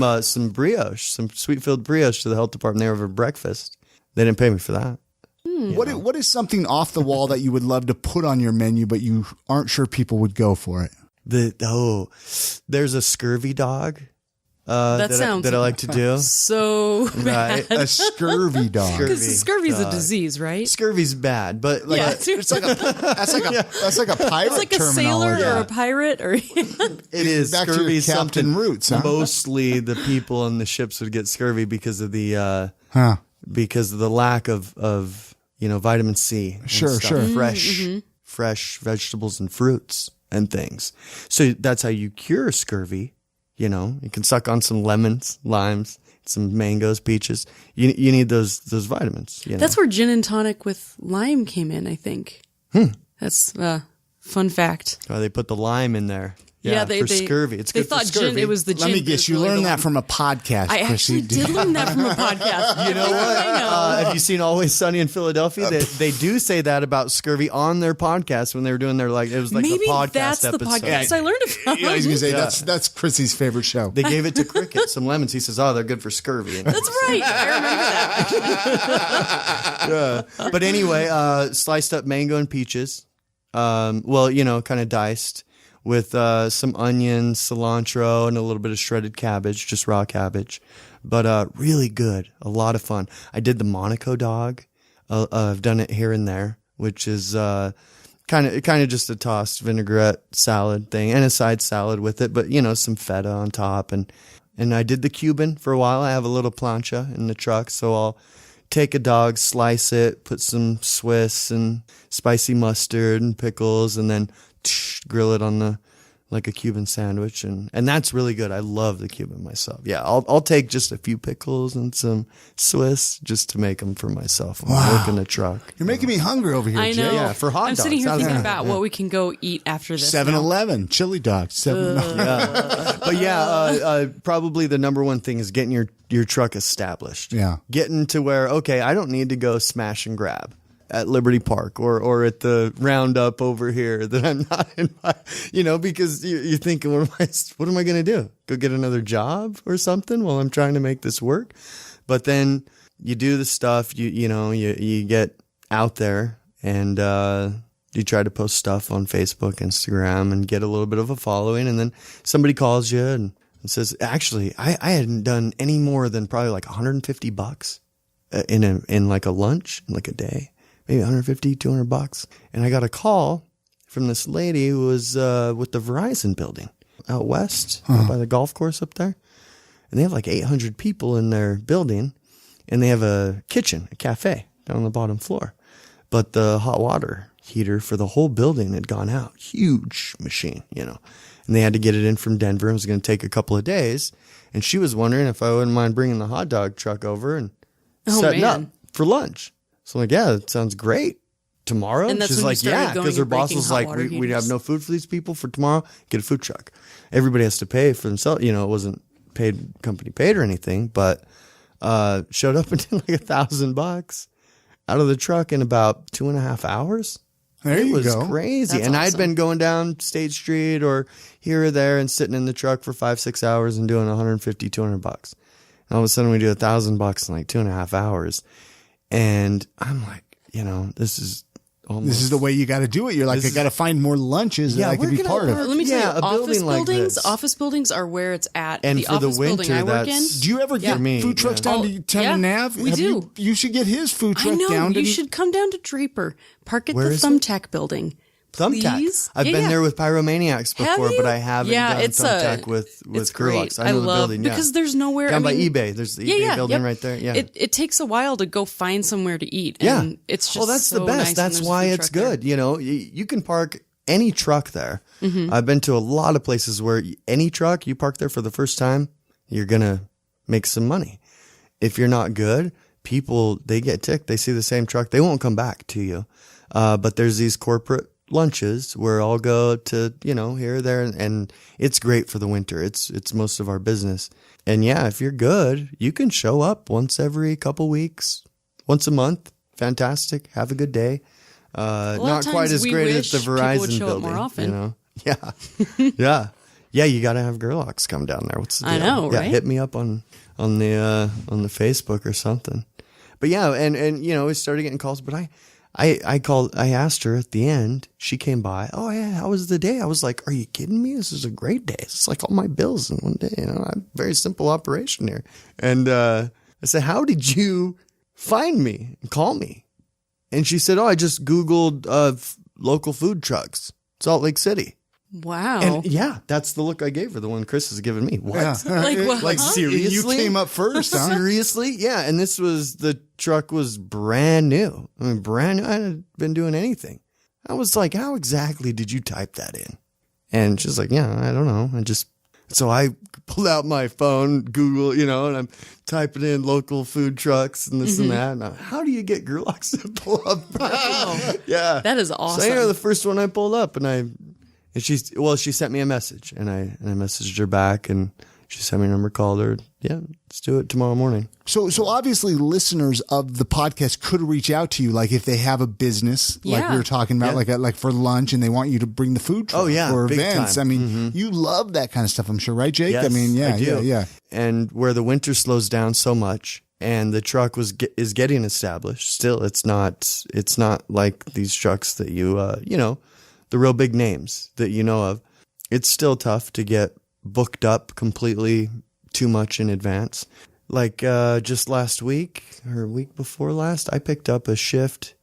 brioche, some sweet-filled brioche to the health department. They were over breakfast. They didn't pay me for that. What is something off the wall that you would love to put on your menu, but you aren't sure people would go for it? There's a scurvy dog That sounds that I like to do. so Right. A scurvy dog. Because scurvy is a dog. disease, right? Scurvy's bad, but like Yeah, It's like a that's like a pirate it's like a sailor terminology. or a pirate or it is Back to your scurvy is Captain something. Roots, huh? Mostly the people on the ships would get scurvy because of the Huh. because of the lack of vitamin C. And Sure, stuff. sure. Fresh vegetables and fruits and things. So that's how you cure scurvy. You know, you can suck on some lemons, limes, some mangoes, peaches. You need those vitamins. You know? That's where gin and tonic with lime came in, I think. That's fun fact. why they put the lime in there. Yeah, for scurvy. It's they good thought for scurvy. gin. It was the gin. Let me but guess, it's you really learned the that lime. from a podcast, I Chrissy. actually did learn that from a podcast. You know what? I know. Have you seen Always Sunny in Philadelphia? They do say that about scurvy on their podcast when they were doing their it was like Maybe the podcast that's episode. the podcast I learned it from. Yeah, I was gonna say Yeah. that's Chrissy's favorite show. They gave it to Cricket, some lemons. He says, "Oh, they're good for scurvy." And That's right. I remember that. but anyway, sliced up mango and peaches. Kind of diced with some onions, cilantro, and a little bit of shredded cabbage, just raw cabbage. But really good, a lot of fun. I did the Monaco dog. I've done it here and there, which is kind of just a tossed vinaigrette salad thing and a side salad with it. But some feta on top, and I did the Cuban for a while. I have a little plancha in the truck, so I'll take a dog, slice it, put some Swiss and spicy mustard and pickles, and then grill it on like a Cuban sandwich, and that's really good. I love the Cuban myself. Yeah, I'll take just a few pickles and some Swiss just to make them for myself when I work in the truck. You're making me hungry over here, I know. Jay. Yeah, for hot I'm dogs. sitting here Sounds thinking good. about what we can go eat after this. now. 7-Eleven, chili dogs. But probably the number one thing is getting your truck established. Yeah. Getting to where, okay, I don't need to go smash and grab at Liberty Park or at the roundup over here that I'm not in, because you're thinking, what am I going to do? Go get another job or something while I'm trying to make this work? But then you do the stuff, you get out there and, you try to post stuff on Facebook, Instagram, and get a little bit of a following. And then somebody calls you and says, actually, I hadn't done any more than probably like $150 in like a lunch, in like a day. Maybe $150, $200. And I got a call from this lady who was with the Verizon building out west by the golf course up there. and they have like 800 people in their building, and they have a kitchen, a cafe down on the bottom floor. But the hot water heater for the whole building had gone out. Huge machine, and they had to get it in from Denver. It was going to take a couple of days. And she was wondering if I wouldn't mind bringing the hot dog truck over and setting up for lunch. So I'm like, yeah, that sounds great. Tomorrow? And that's She's when like, you started yeah, going because her and boss breaking was hot like, water we heaters. have no food for these people for tomorrow. Get a food truck. Everybody has to pay for themselves. It wasn't company paid or anything, but showed up and did like $1,000 out of the truck in about 2.5 hours. There It you was go. crazy. That's And I'd awesome. been going down State Street or here or there and sitting in the truck for 5-6 hours and doing $150-200. And all of a sudden we do $1,000 in like 2.5 hours. And I'm like, this is almost. This is the way you got to do it. You're like, I got to find more lunches that I where could be can I part of. park? Let me tell Yeah, you, a building like this. office buildings are where it's at. And the for the office building winter, I work in. that's- Do you ever get For me, food trucks yeah. down to Town yeah, Nav? we do. You should get his food I truck know. down to You should come down to Draper. Park at Where the is it? Thumbtack building. Thumbtack. Please? I've Yeah, been yeah. there with Pyromaniacs Have before, you? but I haven't Yeah, done it's Thumbtack with it's Gerlach's. great. I know the love building, yeah. because there's nowhere Down I by mean, eBay. There's the eBay building right there. Yeah. It takes a while to go find somewhere to eat. Yeah. And it's just well, that's so the nice best. when That's there's a why food it's truck there. good. You can park any truck there. Mm-hmm. I've been to a lot of places where any truck you park there for the first time, you're going to make some money. If you're not good, people, they get ticked. They see the same truck. They won't come back to you. But there's these corporate lunches where I'll go to, here or there. And it's great for the winter. It's most of our business. And yeah, if you're good, you can show up once every couple weeks, once a month. Fantastic. Have a good day. lot Not of quite times as we great as wish the people Verizon would show up building. more often. Yeah. Yeah. Yeah, you got to have Gerlach's come down there. What's the deal? I know, Yeah, right? hit me up on the Facebook or something. But yeah, and we started getting calls, but I asked her at the end. She came by. Oh yeah, how was the day? I was like, are you kidding me? This is a great day. It's like all my bills in one day. Very simple operation here. And I said, how did you find me and call me? And she said, oh, I just Googled local food trucks, Salt Lake City. Wow. And yeah, that's the look I gave her, the one Chris has given me. What? Yeah. Like what? Like Huh? seriously? You came up first, huh? Seriously? Yeah. And the truck was brand new. I mean, brand new. I hadn't been doing anything. I was like, how exactly did you type that in? And she's like, yeah, I don't know. So I pulled out my phone, Google, and I'm typing in local food trucks and this and that. And how do you get Gerlach's to pull up? Yeah. That is awesome. So you're the first one I pulled up and she sent me a message and I messaged her back and she sent me a number, called her. Yeah, let's do it tomorrow morning. So obviously listeners of the podcast could reach out to you, like if they have a business, like Yeah. we were talking about, like for lunch, and they want you to bring the food truck Oh, yeah, for big events. time. I mean, you love that kind of stuff, I'm sure, right, Jake? Yes, I mean, yeah, I do. yeah. And where the winter slows down so much and the truck is getting established, still it's not like these trucks that you the real big names that you know of. It's still tough to get booked up completely too much in advance. Like just last week or week before last, I picked up a shift.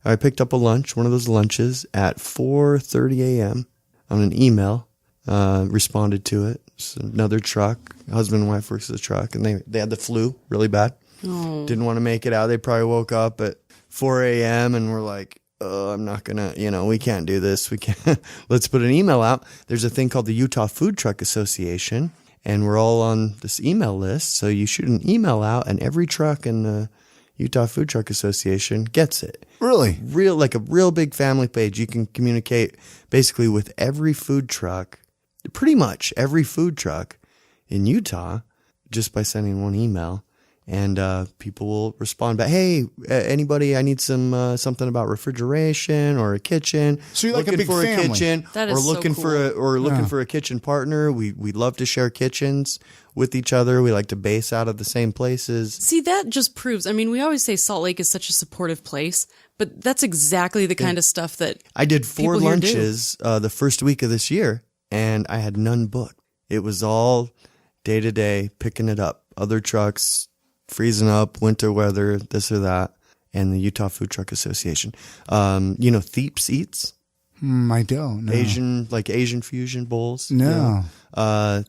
I picked up a lunch, one of those lunches at 4:30 a.m. on an email. Responded to it. It's another truck. Husband and wife works at the truck, and they had the flu really bad. Oh. Didn't want to make it out. They probably woke up at 4 a.m. and were like, oh, I'm not going to, we can't do this. We can't. Let's put an email out. There's a thing called the Utah Food Truck Association, and we're all on this email list. So you shoot an email out, and every truck in the Utah Food Truck Association gets it. Really? Like a real big family page. You can communicate basically with every food truck, pretty much every food truck in Utah, just by sending one email. And people will respond back. Hey, anybody? I need something about refrigeration or a kitchen. So you're like a looking big for family. a kitchen, That or is so looking cool. for a kitchen partner. We love to share kitchens with each other. We like to base out of the same places. See, that just proves, we always say Salt Lake is such a supportive place, but that's exactly the kind of stuff that I did 4 people here do. lunches the first week of this year, and I had none booked. It was all day to day, picking it up. Other trucks, freezing up, winter weather, this or that, and the Utah Food Truck Association. Theeps Eats, I don't know. Asian fusion bowls. No.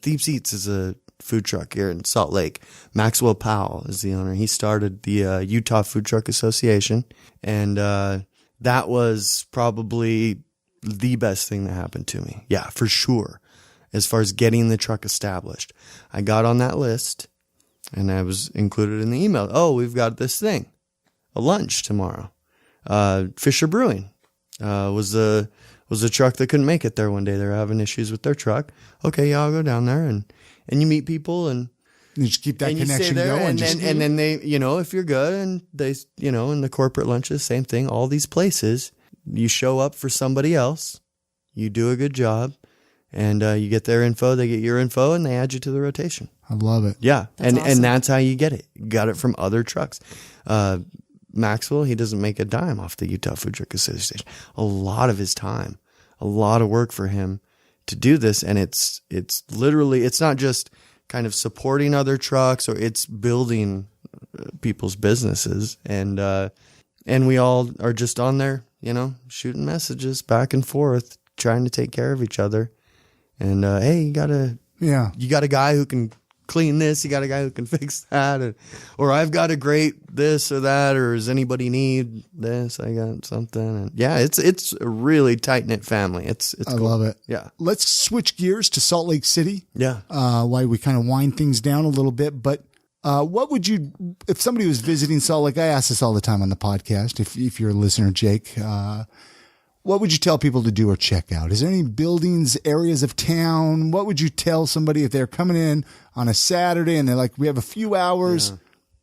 Theeps Eats is a food truck here in Salt Lake. Maxwell Powell is the owner. He started the Utah Food Truck Association, and that was probably the best thing that happened to me. Yeah, for sure. As far as getting the truck established, I got on that list, and I was included in the email. Oh, we've got this thing, a lunch tomorrow. Fisher Brewing was a truck that couldn't make it there one day. They were having issues with their truck. Okay, yeah, I'll go down there, and you meet people, and You just keep that and you connection stay there, going. and then they, if you're good, and they, in the corporate lunches, same thing. All these places, you show up for somebody else, you do a good job, and you get their info, they get your info, and they add you to the rotation. I love it. Yeah, That's awesome. and that's how you get it. You got it from other trucks. Maxwell, he doesn't make a dime off the Utah Food Truck Association. A lot of his time, a lot of work for him to do this, and it's literally, it's not just kind of supporting other trucks, or it's building people's businesses, and we all are just on there, shooting messages back and forth, trying to take care of each other. And hey, you got a guy who can clean this, you got a guy who can fix that, or I've got a great this or that, or does anybody need this? I got something. And yeah, it's a really tight knit family. It's I cool. love it. Yeah. Let's switch gears to Salt Lake City. Yeah. Why we kind of wind things down a little bit, but what would you, if somebody was visiting Salt Lake, I ask this all the time on the podcast, if you're a listener, Jake, what would you tell people to do or check out? Is there any buildings, areas of town? What would you tell somebody if they're coming in on a Saturday and they're like, we have a few hours? Yeah.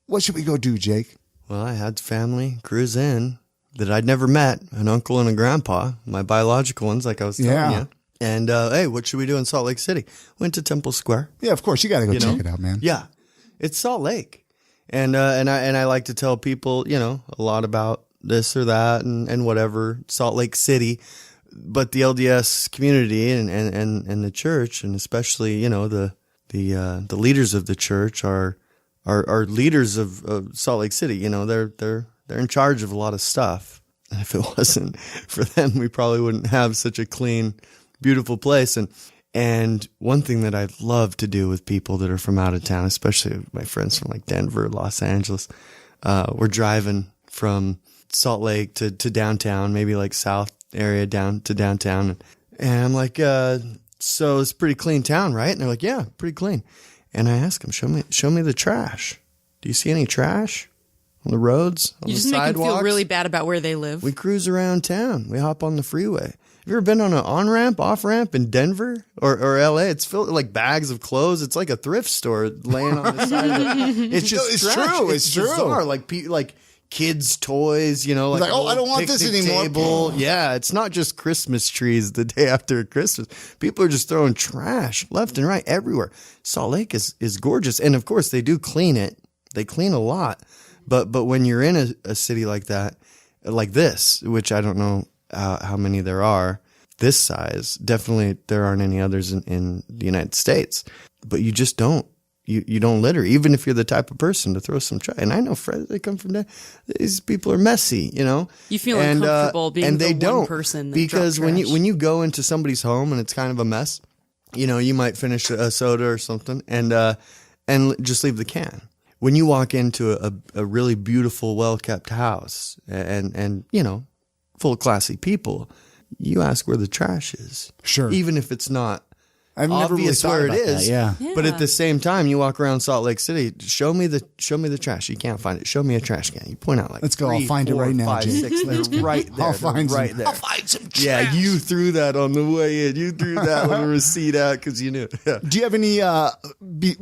What should we go do, Jake? Well, I had family cruise in that I'd never met, an uncle and a grandpa, my biological ones, like I was telling you. And, hey, what should we do in Salt Lake City? Went to Temple Square. Yeah, of course. You got to go check it out, man. Yeah. It's Salt Lake. And I like to tell people, a lot about this or that and whatever, Salt Lake City, but the LDS community and the church, and especially, the leaders of the church are leaders of Salt Lake City. They're in charge of a lot of stuff. And if it wasn't for them, we probably wouldn't have such a clean, beautiful place. And one thing that I love to do with people that are from out of town, especially my friends from like Denver, Los Angeles, we're driving from Salt Lake to downtown, maybe like south area down to downtown. And I'm like, so it's a pretty clean town, right? And they're like, yeah, pretty clean. And I ask them, show me the trash. Do you see any trash on the roads, on You the just make them sidewalks? feel really bad about where they live. We cruise around town. We hop on the freeway. Have you ever been on an on-ramp, off-ramp in Denver or LA? It's filled with like bags of clothes. It's like a thrift store laying on the side of it. It's just It's trash. true. It's true. Bizarre. Like kids' toys, like like, oh, I don't want this picnic anymore. table. Yeah, it's not just Christmas trees the day after Christmas. People are just throwing trash left and right everywhere. Salt Lake is gorgeous. And of course they do clean it. They clean a lot. But when you're in a city like that, like this, which I don't know how many there are, this size, definitely there aren't any others in the United States, but you just don't. You don't litter, even if you're the type of person to throw some trash. And I know friends, they come from there. These people are messy, You feel uncomfortable being and the they one don't, person that because dropped trash. when you go into somebody's home and it's kind of a mess, you might finish a soda or something and just leave the can. When you walk into a really beautiful, well kept house and full of classy people, you ask where the trash is. Sure. Even if it's not I've never really obvious thought where it about that, is. yeah. But at the same time, you walk around Salt Lake City, show me the trash. You can't find it. Show me a trash can. You point out like, Let's go. 3, I'll find it 4, right now, 5, Jake. 6. They're right there. I'll find They're right some. there. I'll find some trash. Yeah, you threw that on the way in. You threw that on the receipt out because you knew. Yeah. Do you have any,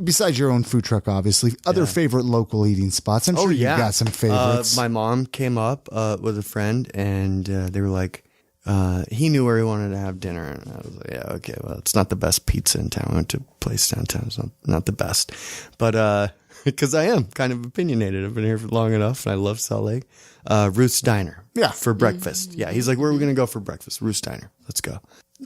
besides your own food truck, obviously, other favorite local eating spots? I'm sure you've got some favorites. My mom came up with a friend, and they were like, he knew where he wanted to have dinner, and I was like, yeah, okay, well, it's not the best pizza in town. I went to a place downtown. It's not the best, but because I am kind of opinionated. I've been here for long enough, and I love Salt Lake. Ruth's Diner, for breakfast. Yeah, he's like, where are we going to go for breakfast? Ruth's Diner. Let's go.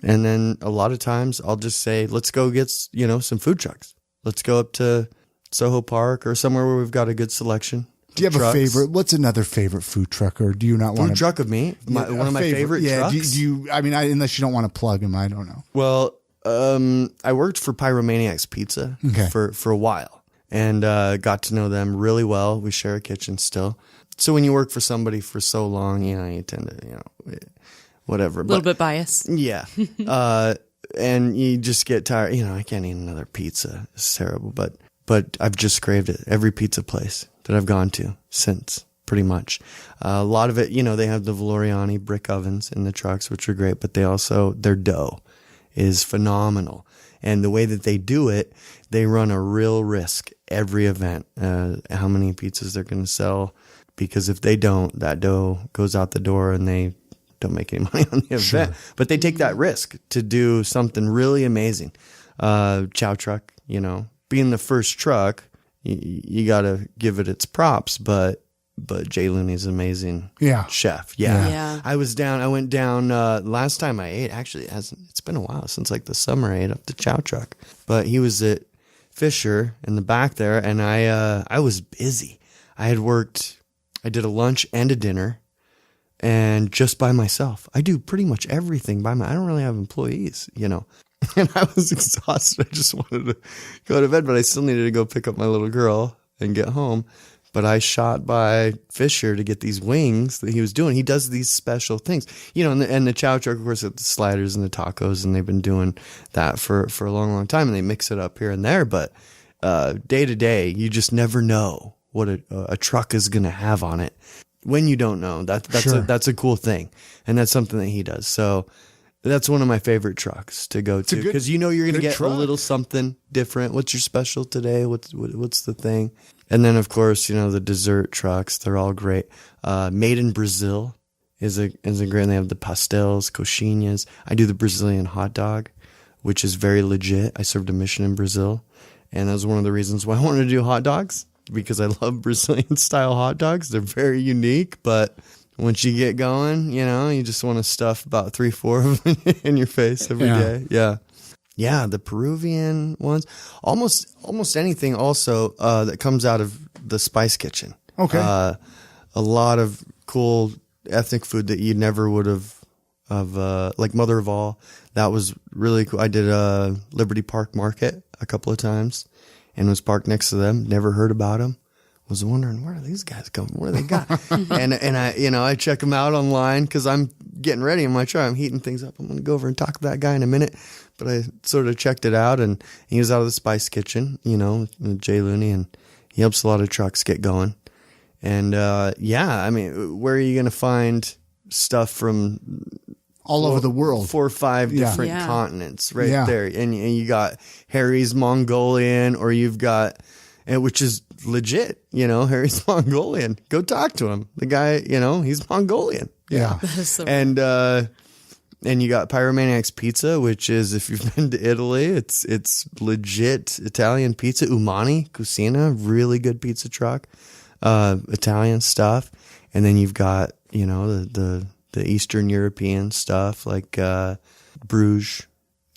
And then a lot of times I'll just say, let's go get some food trucks. Let's go up to Soho Park or somewhere where we've got a good selection. Do you have a favorite? What's another favorite food truck, or do you not want Food truck of me? One of my favorite trucks? unless you don't want to plug him, I don't know. Well, I worked for Pyromaniacs Pizza for a while and got to know them really well. We share a kitchen still. So when you work for somebody for so long, you tend to, whatever. A little bit biased. Yeah. And you just get tired. I can't eat another pizza. It's terrible. But I've just craved it. Every pizza place that I've gone to since, pretty much. A lot of it, they have the Valoriani brick ovens in the trucks, which are great, but their dough is phenomenal. And the way that they do it, they run a real risk every event, how many pizzas they're going to sell. Because if they don't, that dough goes out the door and they don't make any money on the event. But they take that risk to do something really amazing. Chow truck, being the first truck, you got to give it its props. But Jay Looney's an amazing chef. Yeah. I went down last time I ate. Actually, it's been a while since like the summer I ate up the chow truck. But he was at Fisher in the back there, and I was busy. I did a lunch and a dinner. And just by myself, I do pretty much everything I don't really have employees, and I was exhausted. I just wanted to go to bed, but I still needed to go pick up my little girl and get home. But I shot by Fisher to get these wings that he was doing. He does these special things, and the chow truck, of course, the sliders and the tacos, and they've been doing that for a long, long time. And they mix it up here and there, but day to day, you just never know what a truck is going to have on it. When you don't know, that's a cool thing, and that's something that he does. So that's one of my favorite trucks to go to because you're going to get a little something different. What's your special today? What's the thing? And then of course the dessert trucks. They're all great. Made in Brazil is a great. And they have the pastels, coxinhas. I do the Brazilian hot dog, which is very legit. I served a mission in Brazil, and that was one of the reasons why I wanted to do hot dogs. Because I love Brazilian style hot dogs. They're very unique, but once you get going, you just want to stuff about 3-4 of them in your face every day. Yeah. Yeah. The Peruvian ones, almost anything also, that comes out of the Spice Kitchen. Okay. A lot of cool ethnic food that you never would have, like Mother of All. That was really cool. I did a Liberty Park Market a couple of times. And was parked next to them. Never heard about them. Was wondering, where are these guys coming? What do they got? and I check them out online because I'm getting ready in my truck. I'm heating things up. I'm going to go over and talk to that guy in a minute. But I sort of checked it out, and he was out of the Spice Kitchen, Jay Looney, and he helps a lot of trucks get going. And where are you going to find stuff from all over the world? 4 or 5 different continents there. And you got Harry's Mongolian, or you've got, which is legit, Harry's Mongolian. Go talk to him. The guy, he's Mongolian. Yeah. So and you got Pyromaniacs Pizza, which is, if you've been to Italy, it's legit Italian pizza. Umani Cucina, really good pizza truck, Italian stuff. And then you've got, the Eastern European stuff like Bruges,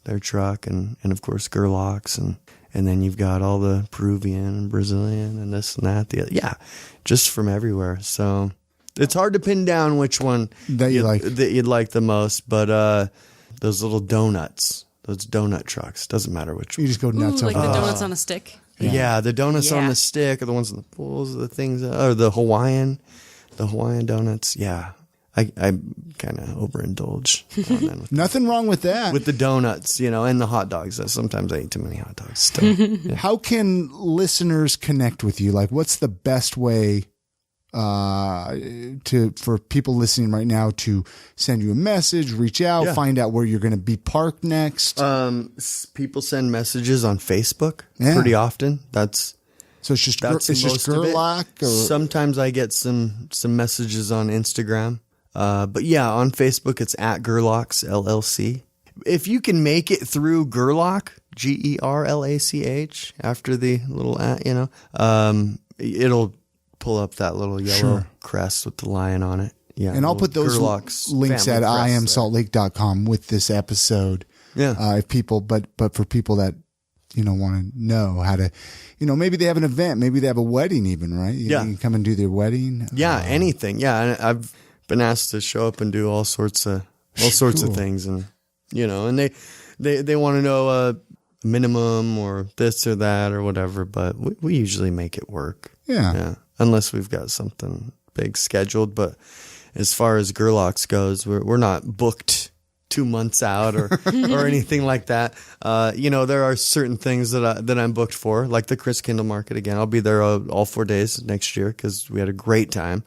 their truck, and of course Gerlach's, and then you've got all the Peruvian and Brazilian and this and that. Just from everywhere. So it's hard to pin down which one that you'd like the most, but those little donuts, those donut trucks, doesn't matter which one. You just go nuts like over the it. donuts on a stick. Yeah, the donuts on the stick, or the ones in the pools, the things, or the Hawaiian donuts. Yeah. I kind of overindulge. Nothing wrong with that. With the donuts, and the hot dogs. Sometimes I eat too many hot dogs still. Yeah. How can listeners connect with you? Like, what's the best way for people listening right now to send you a message, reach out, find out where you're going to be parked next? People send messages on Facebook pretty often. So it's just Gerlach? Or? Sometimes I get some messages on Instagram. But on Facebook, it's at Gerlach's LLC. If you can make it through Gerlach, Gerlach, after the little at, it'll pull up that little yellow crest with the lion on it. Yeah. And I'll put those links at iamsaltlake.com with this episode. Yeah. If people, but for people that, want to know how to, maybe they have an event, maybe they have a wedding even, right? You can come and do their wedding. Yeah. Anything. Yeah. And I've been asked to show up and do all sorts of things, and and they want to know a minimum or this or that or whatever, but we usually make it work. Yeah. Unless we've got something big scheduled. But as far as Gerlach's goes, we're not booked 2 months out or anything like that. There are certain things that I'm booked for, like the Chris Kindle Market again. I'll be there all 4 days next year because we had a great time.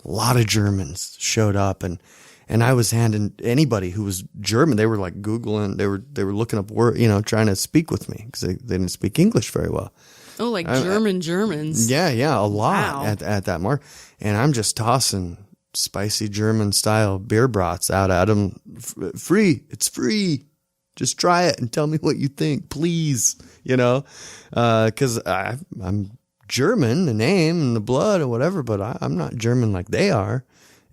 A lot of Germans showed up, and I was handing anybody who was German. They were like Googling. They were looking up word, trying to speak with me because they didn't speak English very well. Oh, like Germans. Yeah, a lot Wow. at that mark. And I'm just tossing spicy German style beer brats out at them. Free. It's free. Just try it and tell me what you think, please. Because I'm German, the name and the blood or whatever, but I'm not German like they are.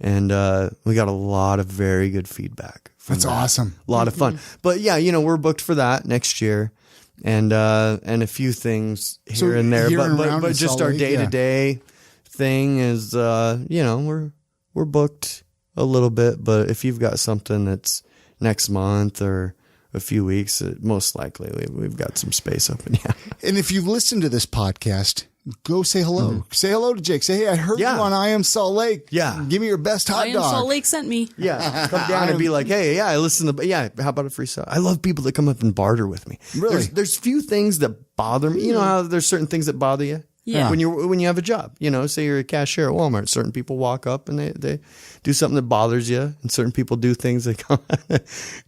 And we got a lot of very good feedback. That's awesome. A lot of fun. But yeah, we're booked for that next year. And a few things here and there, but just Salt our Lake, day-to-day thing is, we're booked a little bit, but if you've got something that's next month or a few weeks, most likely we've got some space open. Yeah. And if you've listened to this podcast, go say hello. Say hello to Jake. Say, hey, I heard you on I Am Salt Lake. Yeah. Give me your best hot I dog. Am Salt Lake sent me. Yeah. Come down and be like, hey, yeah, I listen to, how about a free sale? I love people that come up and barter with me. Really? There's few things that bother me. You know how there's certain things that bother you? Yeah. When you have a job, say you're a cashier at Walmart, certain people walk up and they do something that bothers you, and certain people do things that come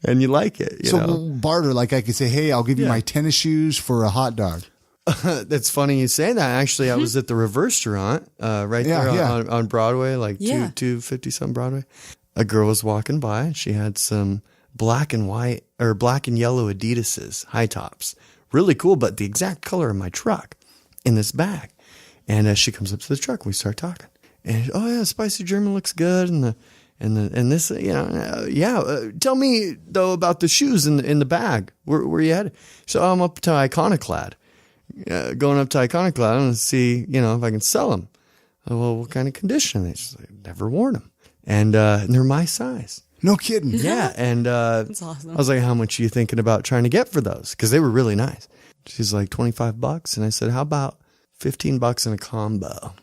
and you like it. So barter, like I could say, hey, I'll give you my tennis shoes for a hot dog. That's funny you say that. Actually, I was at the Reverse-Restaurant right there on Broadway, like 250 some Broadway. A girl was walking by and she had some black and yellow Adidas's high tops, really cool, but the exact color of my truck in this bag. And she comes up to the truck and we start talking. And spicy German looks good, and this, tell me though about the shoes in the bag. Where you headed? So I'm up to Iconoclad. Going up to Iconoclad and see, if I can sell them. Well, what kind of condition? They just never worn them. And they're my size. No kidding. Yeah. And That's awesome. I was like, how much are you thinking about trying to get for those? Because they were really nice. She's like, $25. And I said, how about $15 in a combo?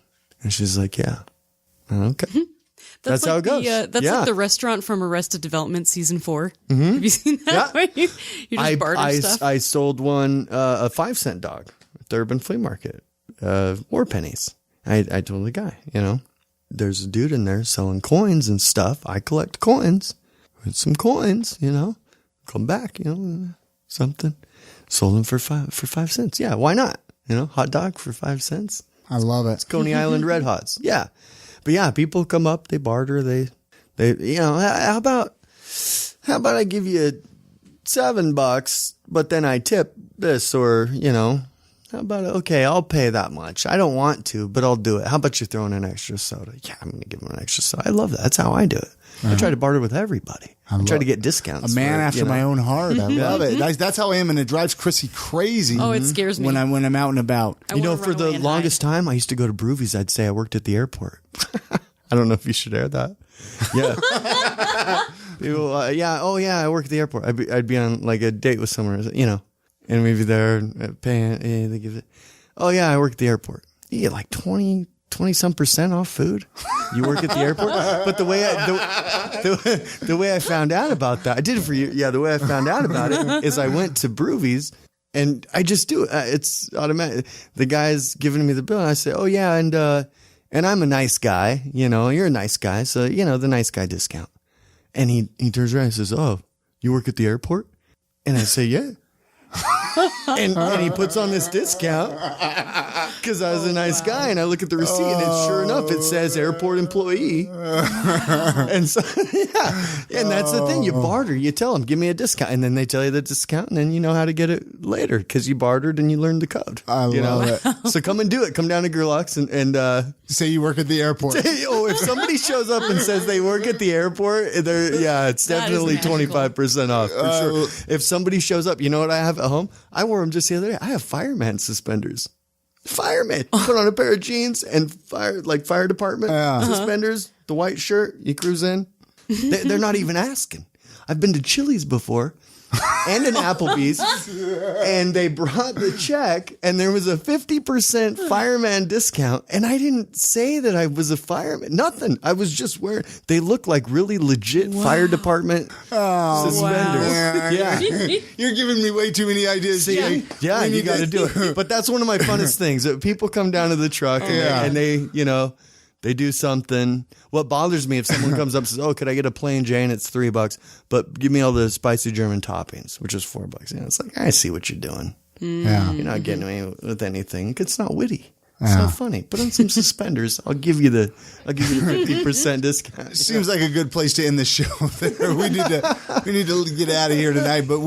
And she's like, yeah. Okay. That's like how it goes. That's like the restaurant from Arrested Development season 4. Mm-hmm. Have you seen that? Yeah. You just barter stuff. I sold one a 5-cent dog at the Urban Flea Market, 4 pennies. I told the guy, there's a dude in there selling coins and stuff. I collect coins. With some coins, come back, something. Sold them for 5 cents. Yeah, why not? Hot dog for 5 cents. I love it. It's Coney Island Red Hots. Yeah. But yeah, people come up, they barter, they how about I give you $7, but then I tip this, or how about okay, I'll pay that much. I don't want to, but I'll do it. How about you throw in an extra soda? Yeah, I'm gonna give them an extra soda. I love that. That's how I do it. I try to barter with everybody. I try to get discounts. A man after my own heart. I love it. That's how I am, and it drives Chrissy crazy. Oh, it scares me. when I'm out and about. For the longest time, I used to go to Broovies. I'd say I worked at the airport. I don't know if you should air that. Yeah. People, I work at the airport. I'd be on like a date with someone, and we'd be there paying. They give it. Oh yeah, I work at the airport. You get like 20 some % off food. You work at the airport. But the way I found out about that, I did it for you. Yeah, the way I found out about it is I went to Broovies and I just do it. It's automatic. The guy's giving me the bill and I say, oh yeah, and I'm a nice guy. You're a nice guy, so the nice guy discount. And he turns around and says, oh, you work at the airport? And I say, yeah. and he puts on this discount because I was a nice guy, and I look at the receipt and sure enough it says airport employee. And so and that's the thing, you barter, you tell them give me a discount, and then they tell you the discount, and then you know how to get it later because you bartered and you learned the code. I love it. So come and do it. Come down to Gerlach's and say you work at the airport. If somebody shows up and says they work at the airport, it's definitely 25% off for sure. If somebody shows up, you know what I have at home? I wore them just the other day. I have fireman suspenders. Fireman. Put on a pair of jeans and fire department suspenders, the white shirt, you cruise in. They're not even asking. I've been to Chili's before, and an Applebee's, and they brought the check, and there was a 50% fireman discount, and I didn't say that I was a fireman. Nothing. I was just wearing. They look like really legit fire department suspenders. Wow. Yeah. You're giving me way too many ideas. See? Yeah, We you need got to to- do it. But that's one of my funnest things. People come down to the truck and they, they do something. What bothers me if someone comes up and says, "Oh, could I get a plain Jane? It's $3, but give me all the spicy German toppings," which is $4. It's like, I see what you're doing. Yeah. You're not getting away with anything. It's not witty. It's not funny. Put on some suspenders. I'll give you the 50% discount. Seems like a good place to end the show. we need to get out of here tonight. But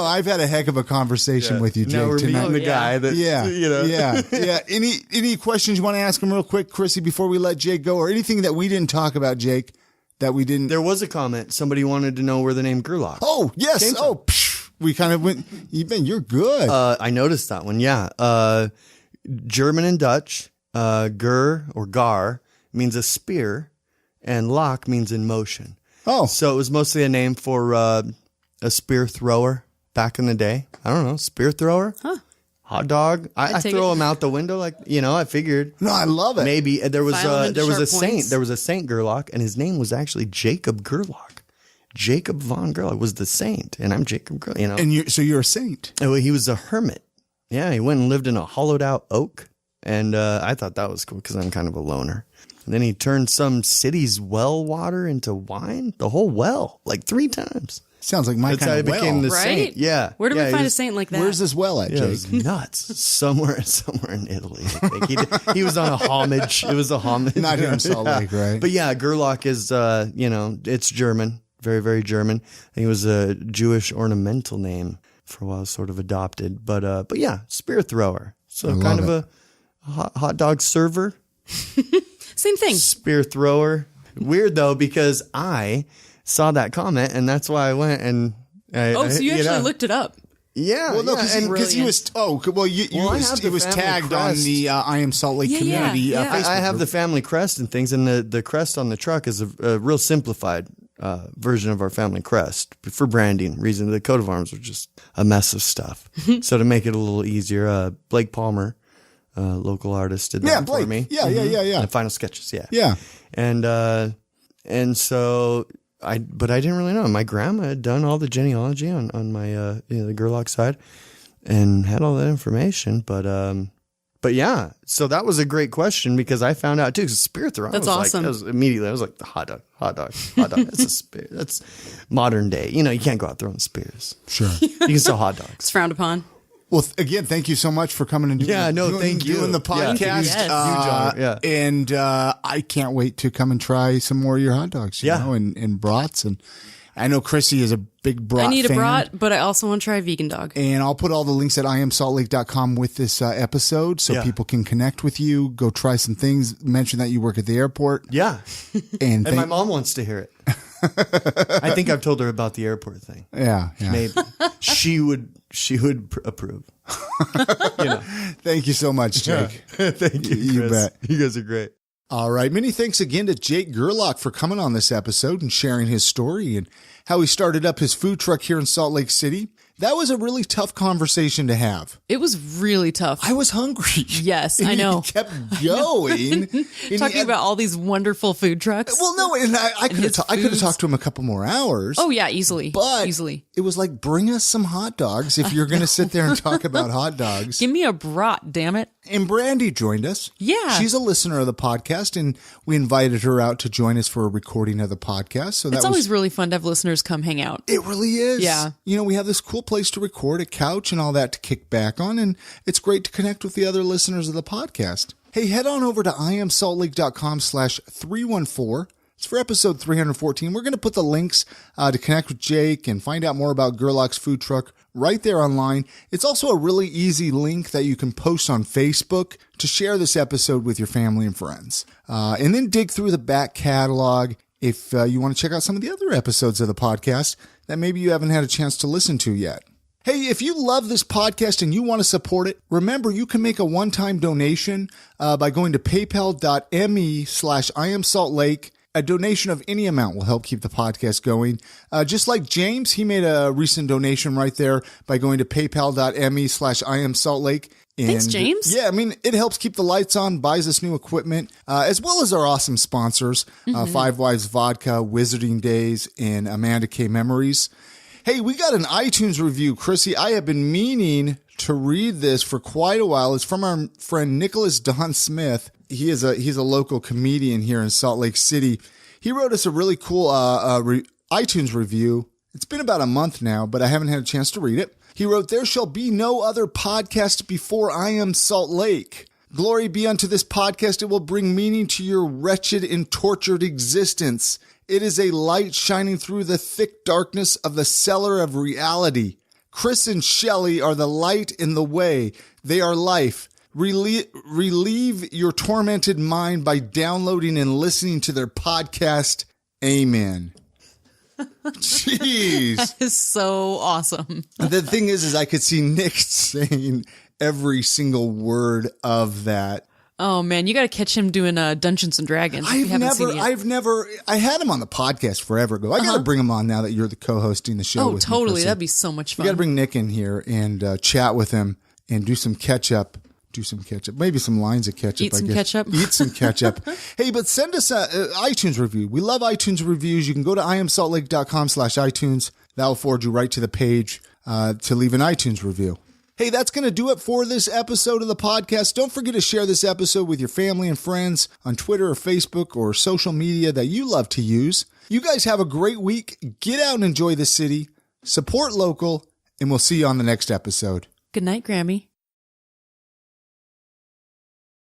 I've had a heck of a conversation with you, Jake, Now we're tonight. meeting the guy that, Yeah. Any questions you want to ask him real quick, Chrissy, before we let Jake go, or anything that we didn't talk about, Jake, that we didn't? There was a comment. Somebody wanted to know where the name Gerlach. Oh, yes. came from. Oh, we kind of went. You're good. I noticed that one. Yeah. German and Dutch, Ger or Gar means a spear, and Lach means in motion. Oh. So it was mostly a name for a spear thrower back in the day. I don't know, spear thrower? Huh. Hot dog. I take throw it. them out the window I figured. No, I love it. Maybe there was File them into a sharp saint. points. There was a Saint Gerlach, and his name was actually Jacob Gerlach. Jacob von Gerlach was the saint, and I'm Jacob Gerlach. And so you're a saint. Oh, he was a hermit. Yeah, he went and lived in a hollowed out oak. And I thought that was cool because I'm kind of a loner. And then he turned some city's well water into wine, the whole well, like 3 times. Sounds like my That's how kind he of became well. the Right? saint. Yeah. Where do Yeah, we he find a was- saint like that? Where's this well at, Yeah, it Jake? was nuts. Somewhere in Italy, I think. He was on a homage. It was a homage. Not here in Salt Lake, right? But yeah, Gerlach is, it's German. Very, very German. I think it was a Jewish ornamental name for a while, sort of adopted. But yeah, spear thrower. So I kind love of a hot dog server, Same thing. spear thrower. Weird though, because I saw that comment and that's why I went and So you actually looked it up. Yeah. Well, no, yeah, because he was. Oh, well, I have he the was family tagged on crest. the I Am Salt Lake Yeah, community. yeah. Facebook I have group. the family crest and things, and the crest on the truck is a real simplified version of our family crest for branding reasons. The coat of arms was just a mess of stuff. So to make it a little easier, Blake Palmer, local artist, did that Yeah, for Blake. me. Yeah. And Final Sketches, yeah. Yeah. And so but I didn't really know. My grandma had done all the genealogy on my the Gerlach side and had all that information, but yeah, so that was a great question because I found out too. Because spear thrower, That's I was like the hot dog. That's a spear. That's modern day. You can't go out throwing spears. Sure. You can sell hot dogs. It's frowned upon. Well, again, thank you so much for coming and doing. Yeah, no, thank you. doing the Yeah. podcast. Yes. Huge honor, yeah. And I can't wait to come and try some more of your hot dogs. You Yeah. know, and brats. And I know Chrissy is a big brat. I need fan. a brat, but I also want to try a vegan dog. And I'll put all the links at iamsaltlake.com with this episode so Yeah. people can connect with you, go try some things, mention that you work at the airport. Yeah, And, and my mom wants to hear it. I think I've told her about the airport thing. yeah. Maybe she would approve. Thank you so much, Jake. Thank you. You Chris. bet. You guys are great. All right. Many thanks again to Jake Gerlach for coming on this episode and sharing his story and how he started up his food truck here in Salt Lake City. That was a really tough conversation to have. It was really tough. I was hungry. Yes, And I know. He kept going. And Talking about all these wonderful food trucks. Well, no, and I could his have I could have foods. talked to him a couple more hours. Oh yeah, easily. But easily. it was like, bring us some hot dogs if you're going to sit there and talk about hot dogs. Give me a brat, damn it. And Brandy joined us. Yeah. She's a listener of the podcast, and we invited her out to join us for a recording of the podcast. So that It's was always really fun to have listeners come hang out. It really is. Yeah. You know, we have this cool place to record, a couch and all that to kick back on, and it's great to connect with the other listeners of the podcast. Hey, head on over to iamsaltlake.com/314. It's for episode 314. We're going to put the links to connect with Jake and find out more about Gerlach's food truck right there online. It's also a really easy link that you can post on Facebook to share this episode with your family and friends. And then dig through the back catalog if you want to check out some of the other episodes of the podcast that maybe you haven't had a chance to listen to yet. Hey, if you love this podcast and you want to support it, remember you can make a one-time donation by going to paypal.me/iamsaltlake. A donation of any amount will help keep the podcast going. Just like James, he made a recent donation right there by going to paypal.me/IamSaltLake. And Thanks, James. Yeah, I mean, it helps keep the lights on, buys us new equipment, as well as our awesome sponsors, Five Wives Vodka, Wizarding Days, and Amanda K. Memories. Hey, we got an iTunes review, Chrissy. I have been meaning to read this for quite a while. It's from our friend Nicholas Don Smith. He's a local comedian here in Salt Lake City. He wrote us a really cool iTunes review. It's been about a month now, but I haven't had a chance to read it. He wrote, "There shall be no other podcast before I Am Salt Lake. Glory be unto this podcast. It will bring meaning to your wretched and tortured existence. It is a light shining through the thick darkness of the cellar of reality. Chris and Shelley are the light in the way. They are life. Relieve your tormented mind by downloading and listening to their podcast. Amen." Jeez. That is so awesome. The thing is I could see Nick saying every single word of that. Oh man, you got to catch him doing Dungeons and Dragons. I had him on the podcast forever ago. I got to bring him on now that you're the co-hosting the show. Oh, with totally. Me, That'd be so much fun. You got to bring Nick in here and chat with him and do some catch up. Maybe some lines of ketchup. Eat some ketchup. Eat some ketchup. Hey, but send us an iTunes review. We love iTunes reviews. You can go to iamsaltlake.com/iTunes. That will forward you right to the page to leave an iTunes review. Hey, that's going to do it for this episode of the podcast. Don't forget to share this episode with your family and friends on Twitter or Facebook or social media that you love to use. You guys have a great week. Get out and enjoy the city. Support local, and we'll see you on the next episode. Good night, Grammy.